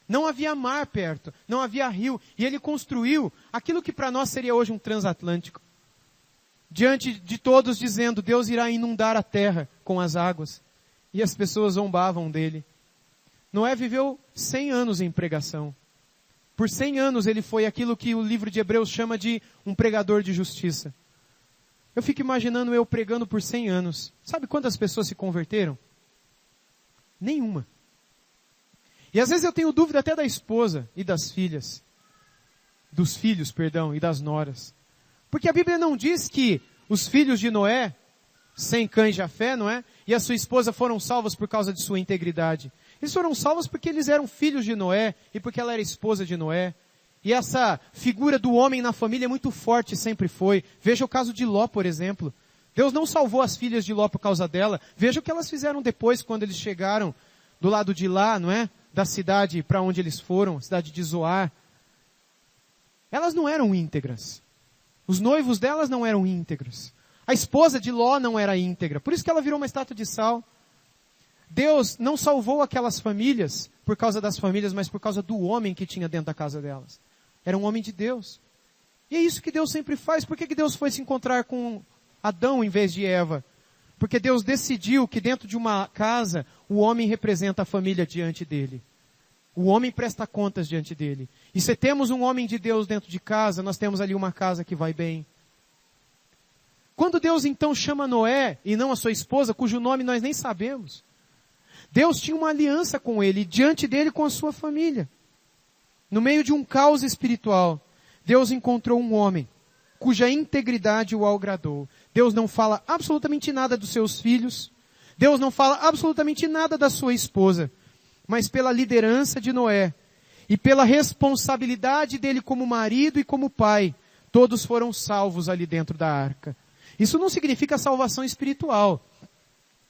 Não havia mar perto, não havia rio. E ele construiu aquilo que para nós seria hoje um transatlântico. Diante de todos dizendo, Deus irá inundar a terra com as águas. E as pessoas zombavam dele. Noé viveu 100 anos em pregação. Por 100 anos ele foi aquilo que o livro de Hebreus chama de um pregador de justiça. Eu fico imaginando eu pregando por 100 anos. Sabe quantas pessoas se converteram? Nenhuma. E às vezes eu tenho dúvida até da esposa e das filhas. Dos filhos, perdão, e das noras. Porque a Bíblia não diz que os filhos de Noé, Sem, Cã e Jafé, não é? E a sua esposa foram salvos por causa de sua integridade. Eles foram salvos porque eles eram filhos de Noé e porque ela era esposa de Noé. E essa figura do homem na família é muito forte, sempre foi. Veja o caso de Ló, por exemplo. Deus não salvou as filhas de Ló por causa dela. Veja o que elas fizeram depois, quando eles chegaram do lado de lá, não é? Da cidade para onde eles foram, cidade de Zoar. Elas não eram íntegras. Os noivos delas não eram íntegros. A esposa de Ló não era íntegra. Por isso que ela virou uma estátua de sal. Deus não salvou aquelas famílias por causa das famílias, mas por causa do homem que tinha dentro da casa delas. Era um homem de Deus. E é isso que Deus sempre faz. Por que Deus foi se encontrar com Adão em vez de Eva? Porque Deus decidiu que dentro de uma casa, o homem representa a família diante dele. O homem presta contas diante dele. E se temos um homem de Deus dentro de casa, nós temos ali uma casa que vai bem. Quando Deus então chama Noé, e não a sua esposa, cujo nome nós nem sabemos, Deus tinha uma aliança com ele, e diante dele com a sua família. No meio de um caos espiritual, Deus encontrou um homem, cuja integridade o agradou. Deus não fala absolutamente nada dos seus filhos, Deus não fala absolutamente nada da sua esposa, mas pela liderança de Noé, e pela responsabilidade dele como marido e como pai, todos foram salvos ali dentro da arca. Isso não significa salvação espiritual.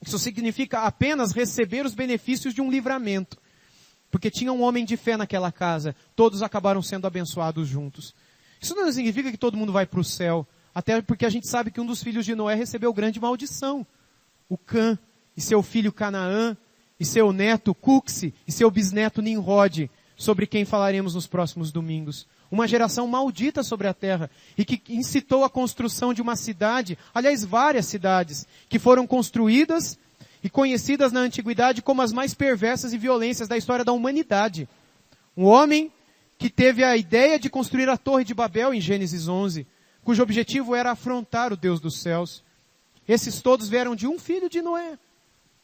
Isso significa apenas receber os benefícios de um livramento. Porque tinha um homem de fé naquela casa, todos acabaram sendo abençoados juntos. Isso não significa que todo mundo vai para o céu, até porque a gente sabe que um dos filhos de Noé recebeu grande maldição. O Cã, e seu filho Canaã, e seu neto Cuxi, e seu bisneto Nimrod, sobre quem falaremos nos próximos domingos. Uma geração maldita sobre a terra, e que incitou a construção de uma cidade, aliás, várias cidades, que foram construídas e conhecidas na antiguidade como as mais perversas e violentas da história da humanidade. Um homem que teve a ideia de construir a Torre de Babel em Gênesis 11, cujo objetivo era afrontar o Deus dos céus. Esses todos vieram de um filho de Noé.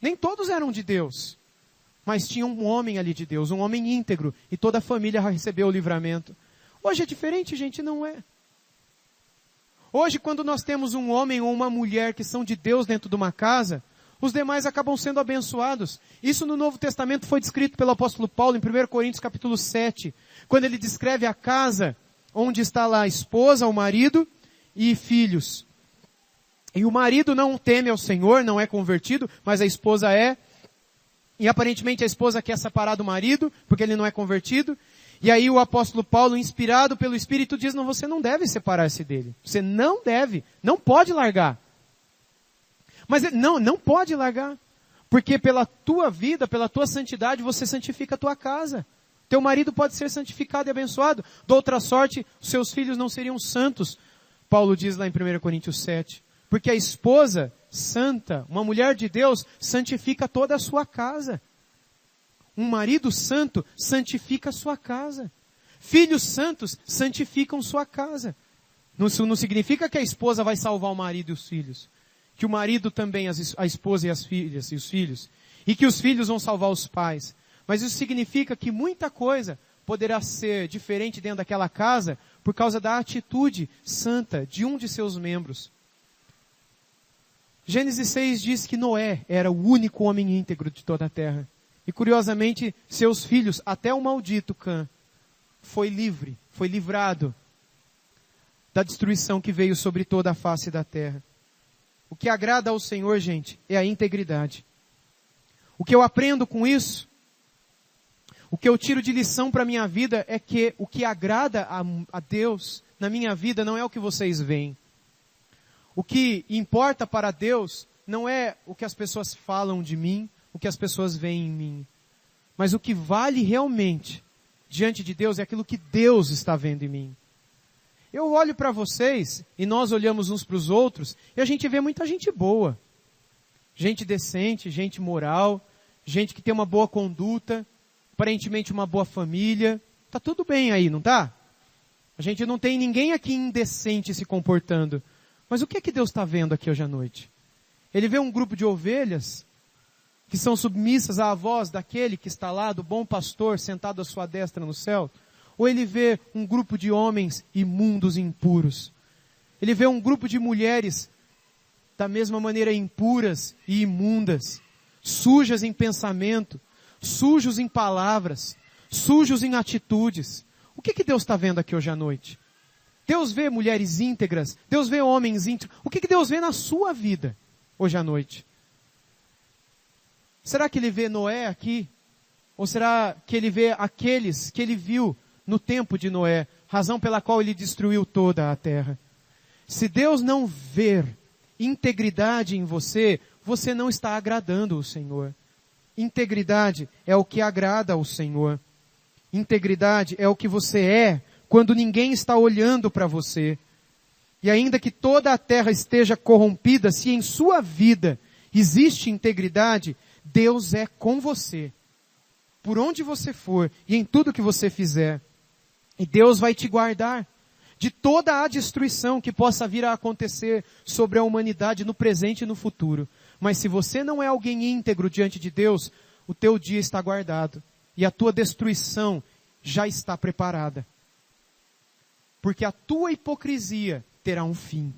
Nem todos eram de Deus, mas tinha um homem ali de Deus, um homem íntegro, e toda a família recebeu o livramento. Hoje é diferente, gente, não é? Hoje, quando nós temos um homem ou uma mulher que são de Deus dentro de uma casa, os demais acabam sendo abençoados. Isso no Novo Testamento foi descrito pelo apóstolo Paulo em 1 Coríntios capítulo 7, quando ele descreve a casa onde está lá a esposa, o marido e filhos. E o marido não teme ao Senhor, não é convertido, mas a esposa é. E aparentemente a esposa quer separar do marido, porque ele não é convertido. E aí o apóstolo Paulo, inspirado pelo Espírito, diz, não, você não deve separar-se dele. Você não deve, não pode largar. Mas não pode largar. Porque pela tua vida, pela tua santidade, você santifica a tua casa. Teu marido pode ser santificado e abençoado. De outra sorte, os seus filhos não seriam santos. Paulo diz lá em 1 Coríntios 7. Porque a esposa santa, uma mulher de Deus, santifica toda a sua casa. Um marido santo santifica a sua casa. Filhos santos santificam sua casa. Isso não significa que a esposa vai salvar o marido e os filhos. Que o marido também, a esposa e as filhas e os filhos. E que os filhos vão salvar os pais. Mas isso significa que muita coisa poderá ser diferente dentro daquela casa por causa da atitude santa de um de seus membros. Gênesis 6 diz que Noé era o único homem íntegro de toda a terra. E curiosamente, seus filhos, até o maldito Cã, foi livre, foi livrado da destruição que veio sobre toda a face da terra. O que agrada ao Senhor, gente, é a integridade. O que eu aprendo com isso, o que eu tiro de lição para a minha vida é que o que agrada a Deus na minha vida não é o que vocês veem. O que importa para Deus não é o que as pessoas falam de mim, o que as pessoas veem em mim. Mas o que vale realmente diante de Deus é aquilo que Deus está vendo em mim. Eu olho para vocês e nós olhamos uns para os outros e a gente vê muita gente boa. Gente decente, gente moral, gente que tem uma boa conduta, aparentemente uma boa família. Tá tudo bem aí, não tá? A gente não tem ninguém aqui indecente se comportando. Mas o que é que Deus está vendo aqui hoje à noite? Ele vê um grupo de ovelhas que são submissas à voz daquele que está lá, do bom pastor, sentado à sua destra no céu? Ou ele vê um grupo de homens imundos e impuros? Ele vê um grupo de mulheres da mesma maneira impuras e imundas, sujas em pensamento, sujos em palavras, sujos em atitudes. O que Deus está vendo aqui hoje à noite? Deus vê mulheres íntegras, Deus vê homens íntegros. O que Deus vê na sua vida hoje à noite? Será que ele vê Noé aqui? Ou será que ele vê aqueles que ele viu no tempo de Noé, razão pela qual ele destruiu toda a terra? Se Deus não ver integridade em você, você não está agradando o Senhor. Integridade é o que agrada ao Senhor. Integridade é o que você é quando ninguém está olhando para você. E ainda que toda a terra esteja corrompida, se em sua vida existe integridade, Deus é com você, por onde você for e em tudo que você fizer. E Deus vai te guardar de toda a destruição que possa vir a acontecer sobre a humanidade no presente e no futuro. Mas se você não é alguém íntegro diante de Deus, o teu dia está guardado e a tua destruição já está preparada. Porque a tua hipocrisia terá um fim.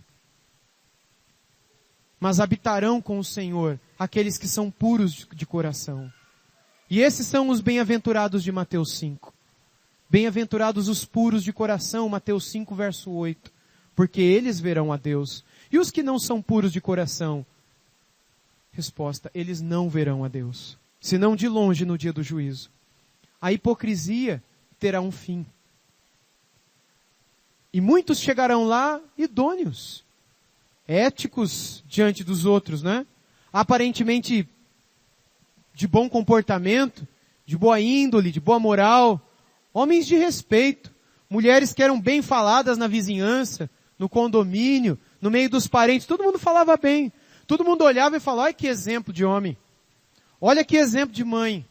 Mas habitarão com o Senhor aqueles que são puros de coração. E esses são os bem-aventurados de Mateus 5. Bem-aventurados os puros de coração, Mateus 5, verso 8. Porque eles verão a Deus. E os que não são puros de coração? Resposta, eles não verão a Deus, senão de longe no dia do juízo. A hipocrisia terá um fim. E muitos chegarão lá idôneos, éticos diante dos outros, né? Aparentemente de bom comportamento, de boa índole, de boa moral, homens de respeito, mulheres que eram bem faladas na vizinhança, no condomínio, no meio dos parentes, todo mundo falava bem. Todo mundo olhava e falava, olha que exemplo de homem, olha que exemplo de mãe,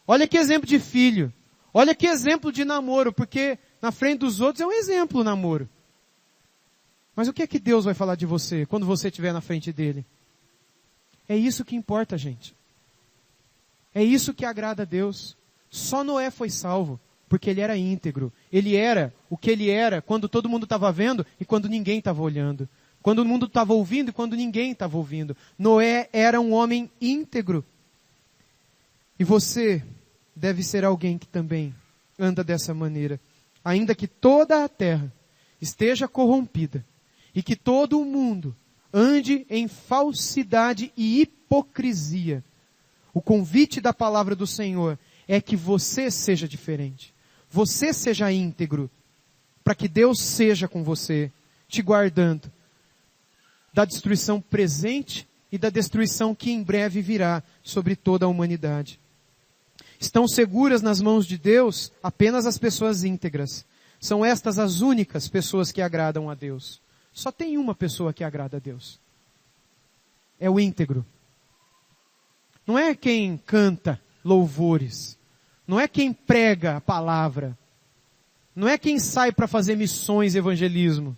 olha que exemplo de filho, olha que exemplo de namoro, porque na frente dos outros é um exemplo o namoro. Mas o que é que Deus vai falar de você quando você estiver na frente dele? É isso que importa, gente. É isso que agrada a Deus. Só Noé foi salvo, porque ele era íntegro. Ele era o que ele era quando todo mundo estava vendo e quando ninguém estava olhando. Quando o mundo estava ouvindo e quando ninguém estava ouvindo. Noé era um homem íntegro. E você deve ser alguém que também anda dessa maneira. Ainda que toda a terra esteja corrompida e que todo o mundo ande em falsidade e hipocrisia, o convite da palavra do Senhor é que você seja diferente. Você seja íntegro, para que Deus seja com você, te guardando da destruição presente e da destruição que em breve virá sobre toda a humanidade. Estão seguras nas mãos de Deus apenas as pessoas íntegras. São estas as únicas pessoas que agradam a Deus. Só tem uma pessoa que agrada a Deus. É o íntegro. Não é quem canta louvores. Não é quem prega a palavra. Não é quem sai para fazer missões e evangelismo.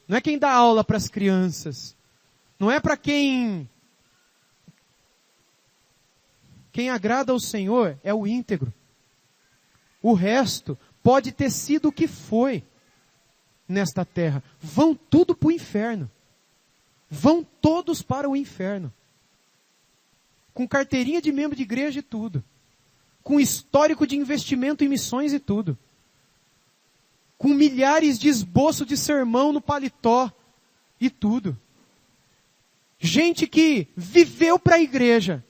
Não é quem dá aula para as crianças. Não é para quem agrada ao Senhor é o íntegro. O resto pode ter sido o que foi nesta terra. Vão tudo para o inferno. Vão todos para o inferno. Com carteirinha de membro de igreja e tudo. Com histórico de investimento em missões e tudo. Com milhares de esboços de sermão no paletó e tudo. Gente que viveu para a igreja,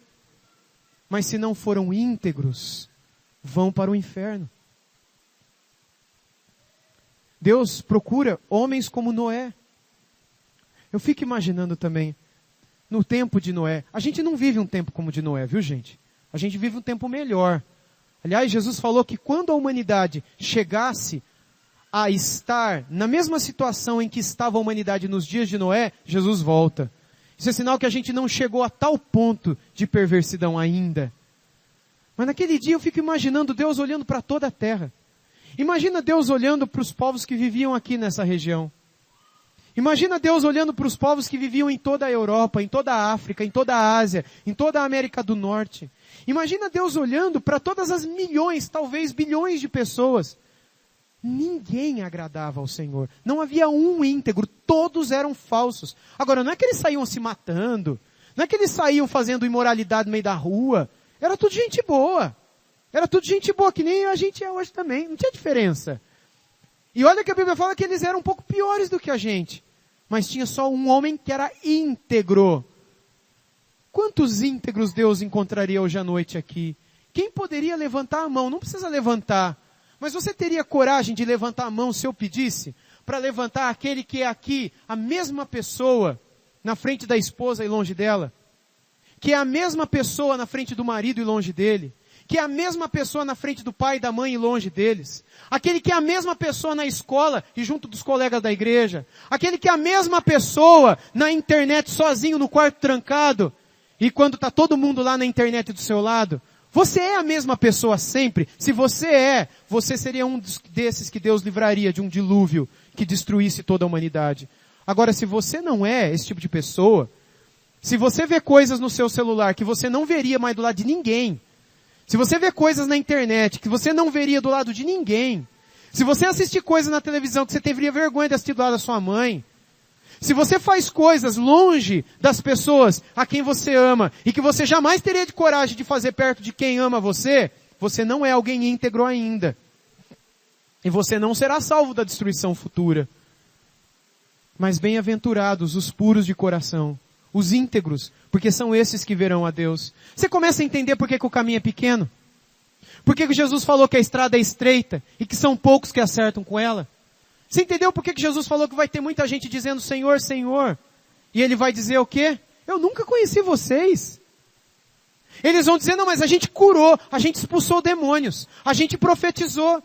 mas se não foram íntegros, vão para o inferno. Deus procura homens como Noé. Eu fico imaginando também, no tempo de Noé, a gente não vive um tempo como o de Noé, viu gente? A gente vive um tempo melhor. Aliás, Jesus falou que quando a humanidade chegasse a estar na mesma situação em que estava a humanidade nos dias de Noé, Jesus volta. Isso é sinal que a gente não chegou a tal ponto de perversidão ainda. Mas naquele dia eu fico imaginando Deus olhando para toda a terra. Imagina Deus olhando para os povos que viviam aqui nessa região. Imagina Deus olhando para os povos que viviam em toda a Europa, em toda a África, em toda a Ásia, em toda a América do Norte. Imagina Deus olhando para todas as milhões, talvez bilhões de pessoas. Ninguém agradava ao Senhor. Não havia um íntegro, todos eram falsos. Agora, não é que eles saíam se matando, não é que eles saíam fazendo imoralidade no meio da rua. Era tudo gente boa. Era tudo gente boa, que nem a gente é hoje também. Não tinha diferença. E olha que a Bíblia fala que eles eram um pouco piores do que a gente. Mas tinha só um homem que era íntegro. Quantos íntegros Deus encontraria hoje à noite aqui? Quem poderia levantar a mão? Não precisa levantar. Mas você teria coragem de levantar a mão se eu pedisse? Para levantar aquele que é aqui, a mesma pessoa, na frente da esposa e longe dela? Que é a mesma pessoa na frente do marido e longe dele? Que é a mesma pessoa na frente do pai e da mãe e longe deles. Aquele que é a mesma pessoa na escola e junto dos colegas da igreja. Aquele que é a mesma pessoa na internet sozinho no quarto trancado. E quando está todo mundo lá na internet do seu lado. Você é a mesma pessoa sempre. Se você é, você seria um desses que Deus livraria de um dilúvio que destruísse toda a humanidade. Agora, se você não é esse tipo de pessoa, se você vê coisas no seu celular que você não veria mais do lado de ninguém, se você vê coisas na internet que você não veria do lado de ninguém, se você assistir coisas na televisão que você teria vergonha de assistir do lado da sua mãe, se você faz coisas longe das pessoas a quem você ama e que você jamais teria de coragem de fazer perto de quem ama você, você não é alguém íntegro ainda. E você não será salvo da destruição futura. Mas bem-aventurados os puros de coração, os íntegros, porque são esses que verão a Deus. Você começa a entender por que o caminho é pequeno? Por que Jesus falou que a estrada é estreita e que são poucos que acertam com ela? Você entendeu por que Jesus falou que vai ter muita gente dizendo Senhor, Senhor? E ele vai dizer o quê? Eu nunca conheci vocês. Eles vão dizer, não, mas a gente curou, a gente expulsou demônios, a gente profetizou.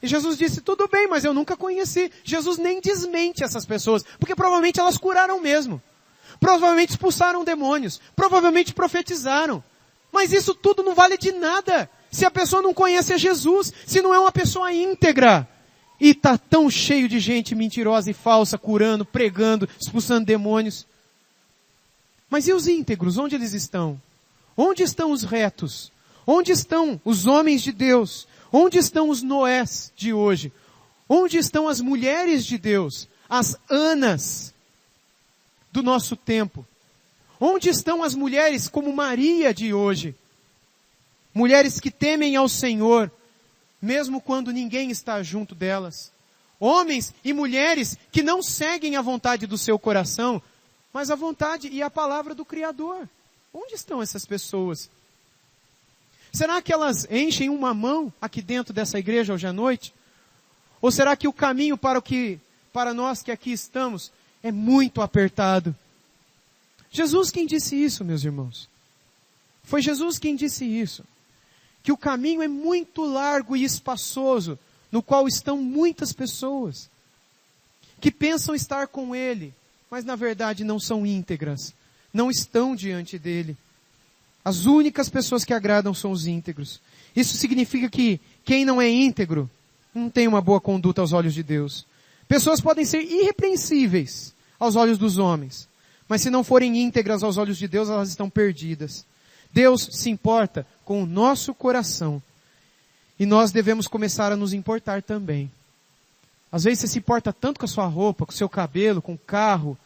E Jesus disse, tudo bem, mas eu nunca conheci. Jesus nem desmente essas pessoas, porque provavelmente elas curaram mesmo. Provavelmente expulsaram demônios, provavelmente profetizaram. Mas isso tudo não vale de nada, se a pessoa não conhece a Jesus, se não é uma pessoa íntegra. E está tão cheio de gente mentirosa e falsa, curando, pregando, expulsando demônios. Mas e os íntegros? Onde eles estão? Onde estão os retos? Onde estão os homens de Deus? Onde estão os Noés de hoje? Onde estão as mulheres de Deus? As Anas do nosso tempo? Onde estão as mulheres como Maria de hoje? Mulheres que temem ao Senhor, mesmo quando ninguém está junto delas. Homens e mulheres que não seguem a vontade do seu coração, mas a vontade e a palavra do Criador. Onde estão essas pessoas? Será que elas enchem uma mão aqui dentro dessa igreja hoje à noite? Ou será que o caminho para nós que aqui estamos é muito apertado? Jesus quem disse isso, meus irmãos. Foi Jesus quem disse isso. Que o caminho é muito largo e espaçoso, no qual estão muitas pessoas que pensam estar com Ele, mas na verdade não são íntegras, não estão diante dEle. As únicas pessoas que agradam são os íntegros. Isso significa que quem não é íntegro não tem uma boa conduta aos olhos de Deus. Pessoas podem ser irrepreensíveis aos olhos dos homens, mas se não forem íntegras aos olhos de Deus, elas estão perdidas. Deus se importa com o nosso coração. E nós devemos começar a nos importar também. Às vezes você se importa tanto com a sua roupa, com o seu cabelo, com o carro.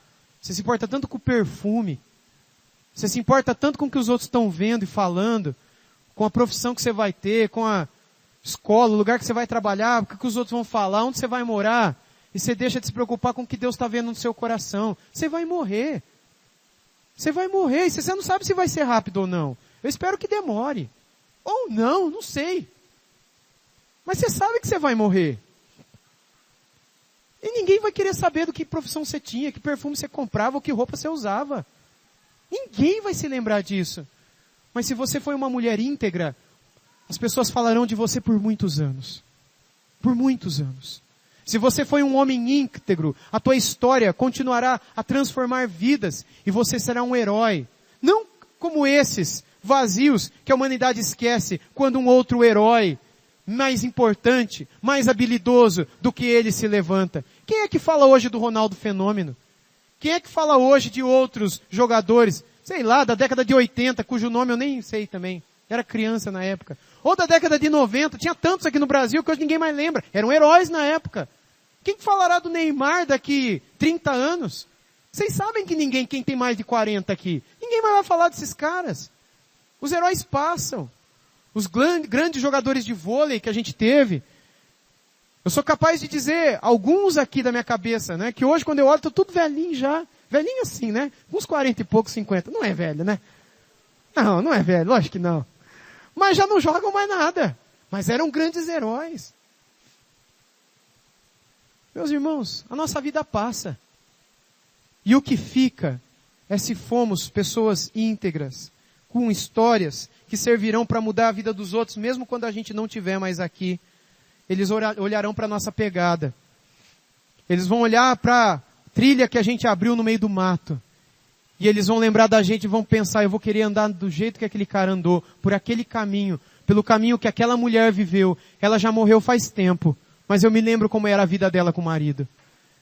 Você se importa tanto com o perfume. Você se importa tanto com o que os outros estão vendo e falando. Com a profissão que você vai ter, com a escola, o lugar que você vai trabalhar, o que os outros vão falar, onde você vai morar. E você deixa de se preocupar com o que Deus está vendo no seu coração. Você vai morrer. Você vai morrer. E você não sabe se vai ser rápido ou não. Eu espero que demore. Ou não, não sei. Mas você sabe que você vai morrer. E ninguém vai querer saber do que profissão você tinha, que perfume você comprava, ou que roupa você usava. Ninguém vai se lembrar disso. Mas se você foi uma mulher íntegra, as pessoas falarão de você por muitos anos. Por muitos anos. Se você foi um homem íntegro, a tua história continuará a transformar vidas e você será um herói. Não como esses vazios que a humanidade esquece quando um outro herói mais importante, mais habilidoso do que ele se levanta. Quem é que fala hoje do Ronaldo Fenômeno? Quem é que fala hoje de outros jogadores, sei lá, da década de 80, cujo nome eu nem sei também. Era criança na época. Ou da década de 90, tinha tantos aqui no Brasil que hoje ninguém mais lembra. Eram heróis na época. Quem falará do Neymar daqui 30 anos? Vocês sabem que ninguém, quem tem mais de 40 aqui, ninguém mais vai falar desses caras. Os heróis passam. Os grandes jogadores de vôlei que a gente teve. Eu sou capaz de dizer, alguns aqui da minha cabeça, né, que hoje quando eu olho, tô tudo velhinho já. Velhinho assim, né? Uns 40 e pouco, 50. Não é velho, né? Não, não é velho, lógico que não. Mas já não jogam mais nada. Mas eram grandes heróis. Meus irmãos, a nossa vida passa. E o que fica é se formos pessoas íntegras, com histórias que servirão para mudar a vida dos outros, mesmo quando a gente não estiver mais aqui. Eles olharão para a nossa pegada. Eles vão olhar para a trilha que a gente abriu no meio do mato. E eles vão lembrar da gente e vão pensar, eu vou querer andar do jeito que aquele cara andou, por aquele caminho, pelo caminho que aquela mulher viveu. Ela já morreu faz tempo, mas eu me lembro como era a vida dela com o marido.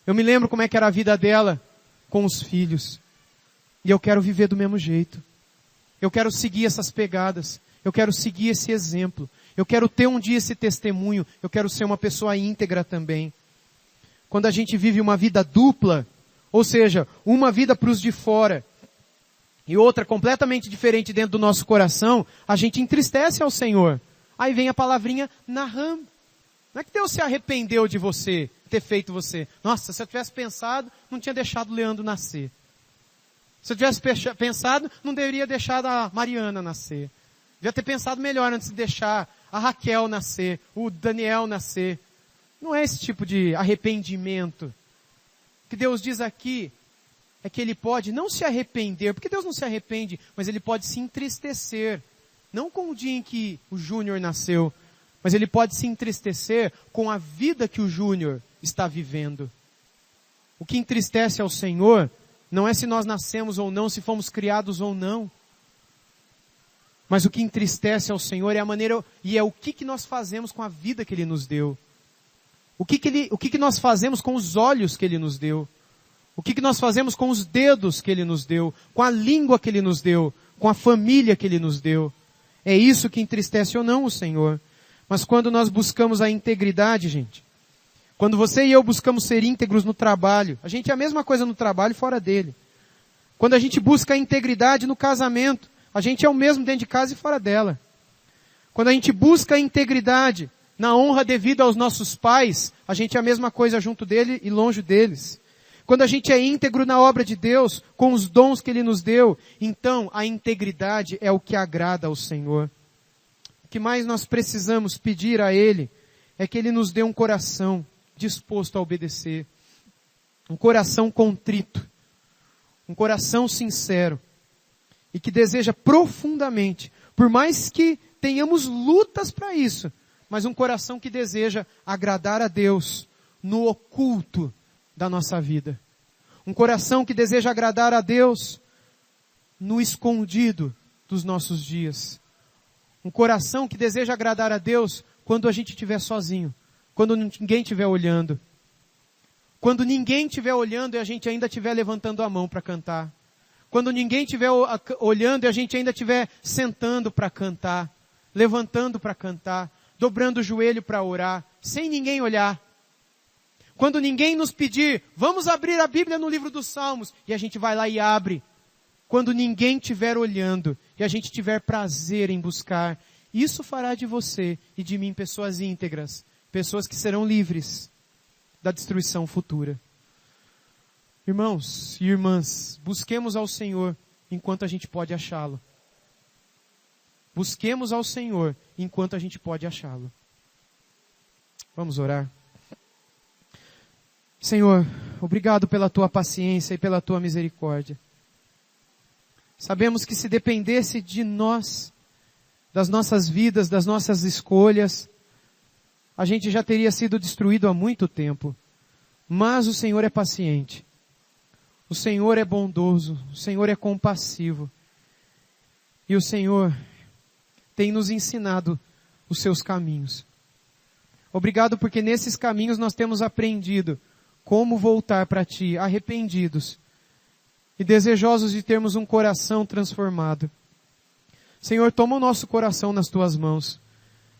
Eu me lembro como é que era a vida dela com os filhos. E eu quero viver do mesmo jeito. Eu quero seguir essas pegadas. Eu quero seguir esse exemplo. Eu quero ter um dia esse testemunho. Eu quero ser uma pessoa íntegra também. Quando a gente vive uma vida dupla, ou seja, uma vida para os de fora e outra completamente diferente dentro do nosso coração, a gente entristece ao Senhor. Aí vem a palavrinha Naham. Não é que Deus se arrependeu de você, ter feito você. Nossa, se eu tivesse pensado, não tinha deixado o Leandro nascer. Se eu tivesse pensado, não deveria deixar a Mariana nascer. Devia ter pensado melhor antes de deixar a Raquel nascer, o Daniel nascer. Não é esse tipo de arrependimento. O que Deus diz aqui é que Ele pode não se arrepender, porque Deus não se arrepende, mas Ele pode se entristecer. Não com o dia em que o Júnior nasceu, mas Ele pode se entristecer com a vida que o Júnior está vivendo. O que entristece ao Senhor não é se nós nascemos ou não, se fomos criados ou não. Mas o que entristece ao Senhor é a maneira, e é o que nós fazemos com a vida que Ele nos deu. O que nós fazemos com os olhos que Ele nos deu. O que nós fazemos com os dedos que Ele nos deu. Com a língua que Ele nos deu. Com a família que Ele nos deu. É isso que entristece ou não o Senhor. Mas quando nós buscamos a integridade, gente, quando você e eu buscamos ser íntegros no trabalho, a gente é a mesma coisa no trabalho e fora dele. Quando a gente busca a integridade no casamento, a gente é o mesmo dentro de casa e fora dela. Quando a gente busca a integridade na honra devida aos nossos pais, a gente é a mesma coisa junto dele e longe deles. Quando a gente é íntegro na obra de Deus, com os dons que Ele nos deu, então a integridade é o que agrada ao Senhor. O que mais nós precisamos pedir a Ele é que Ele nos dê um coração disposto a obedecer. Um coração contrito. Um coração sincero. E que deseja profundamente, por mais que tenhamos lutas para isso, mas um coração que deseja agradar a Deus no oculto da nossa vida. Um coração que deseja agradar a Deus no escondido dos nossos dias. Um coração que deseja agradar a Deus quando a gente estiver sozinho, quando ninguém estiver olhando. Quando ninguém estiver olhando e a gente ainda estiver levantando a mão para cantar. Quando ninguém estiver olhando e a gente ainda estiver sentando para cantar, levantando para cantar, dobrando o joelho para orar, sem ninguém olhar. Quando ninguém nos pedir, vamos abrir a Bíblia no livro dos Salmos, e a gente vai lá e abre. Quando ninguém estiver olhando e a gente tiver prazer em buscar, isso fará de você e de mim pessoas íntegras, pessoas que serão livres da destruição futura. Irmãos e irmãs, busquemos ao Senhor enquanto a gente pode achá-lo. Busquemos ao Senhor enquanto a gente pode achá-lo. Vamos orar. Senhor, obrigado pela Tua paciência e pela Tua misericórdia. Sabemos que se dependesse de nós, das nossas vidas, das nossas escolhas, a gente já teria sido destruído há muito tempo. Mas o Senhor é paciente. O Senhor é bondoso. O Senhor é compassivo. E o Senhor tem nos ensinado os seus caminhos. Obrigado porque nesses caminhos nós temos aprendido como voltar para Ti, arrependidos e desejosos de termos um coração transformado. Senhor, toma o nosso coração nas Tuas mãos.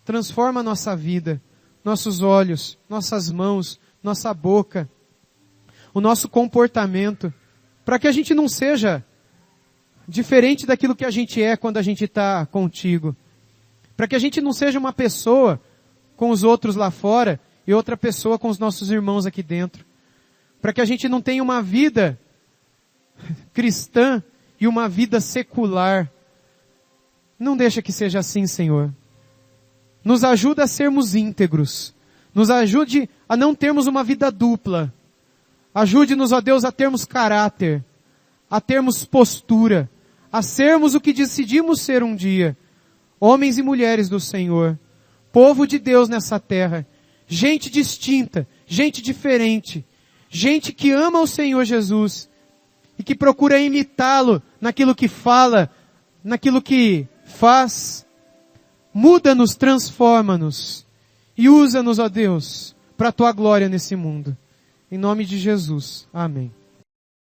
Transforma a nossa vida, nossos olhos, nossas mãos, nossa boca, o nosso comportamento, para que a gente não seja diferente daquilo que a gente é quando a gente está contigo. Para que a gente não seja uma pessoa com os outros lá fora e outra pessoa com os nossos irmãos aqui dentro. Para que a gente não tenha uma vida cristã e uma vida secular. Não deixa que seja assim, Senhor. Nos ajuda a sermos íntegros. Nos ajude a não termos uma vida dupla. Ajude-nos, ó Deus, a termos caráter, a termos postura, a sermos o que decidimos ser um dia. Homens e mulheres do Senhor, povo de Deus nessa terra, gente distinta, gente diferente, gente que ama o Senhor Jesus e que procura imitá-lo naquilo que fala, naquilo que faz. Muda-nos, transforma-nos e usa-nos, ó Deus, para a Tua glória nesse mundo. Em nome de Jesus. Amém.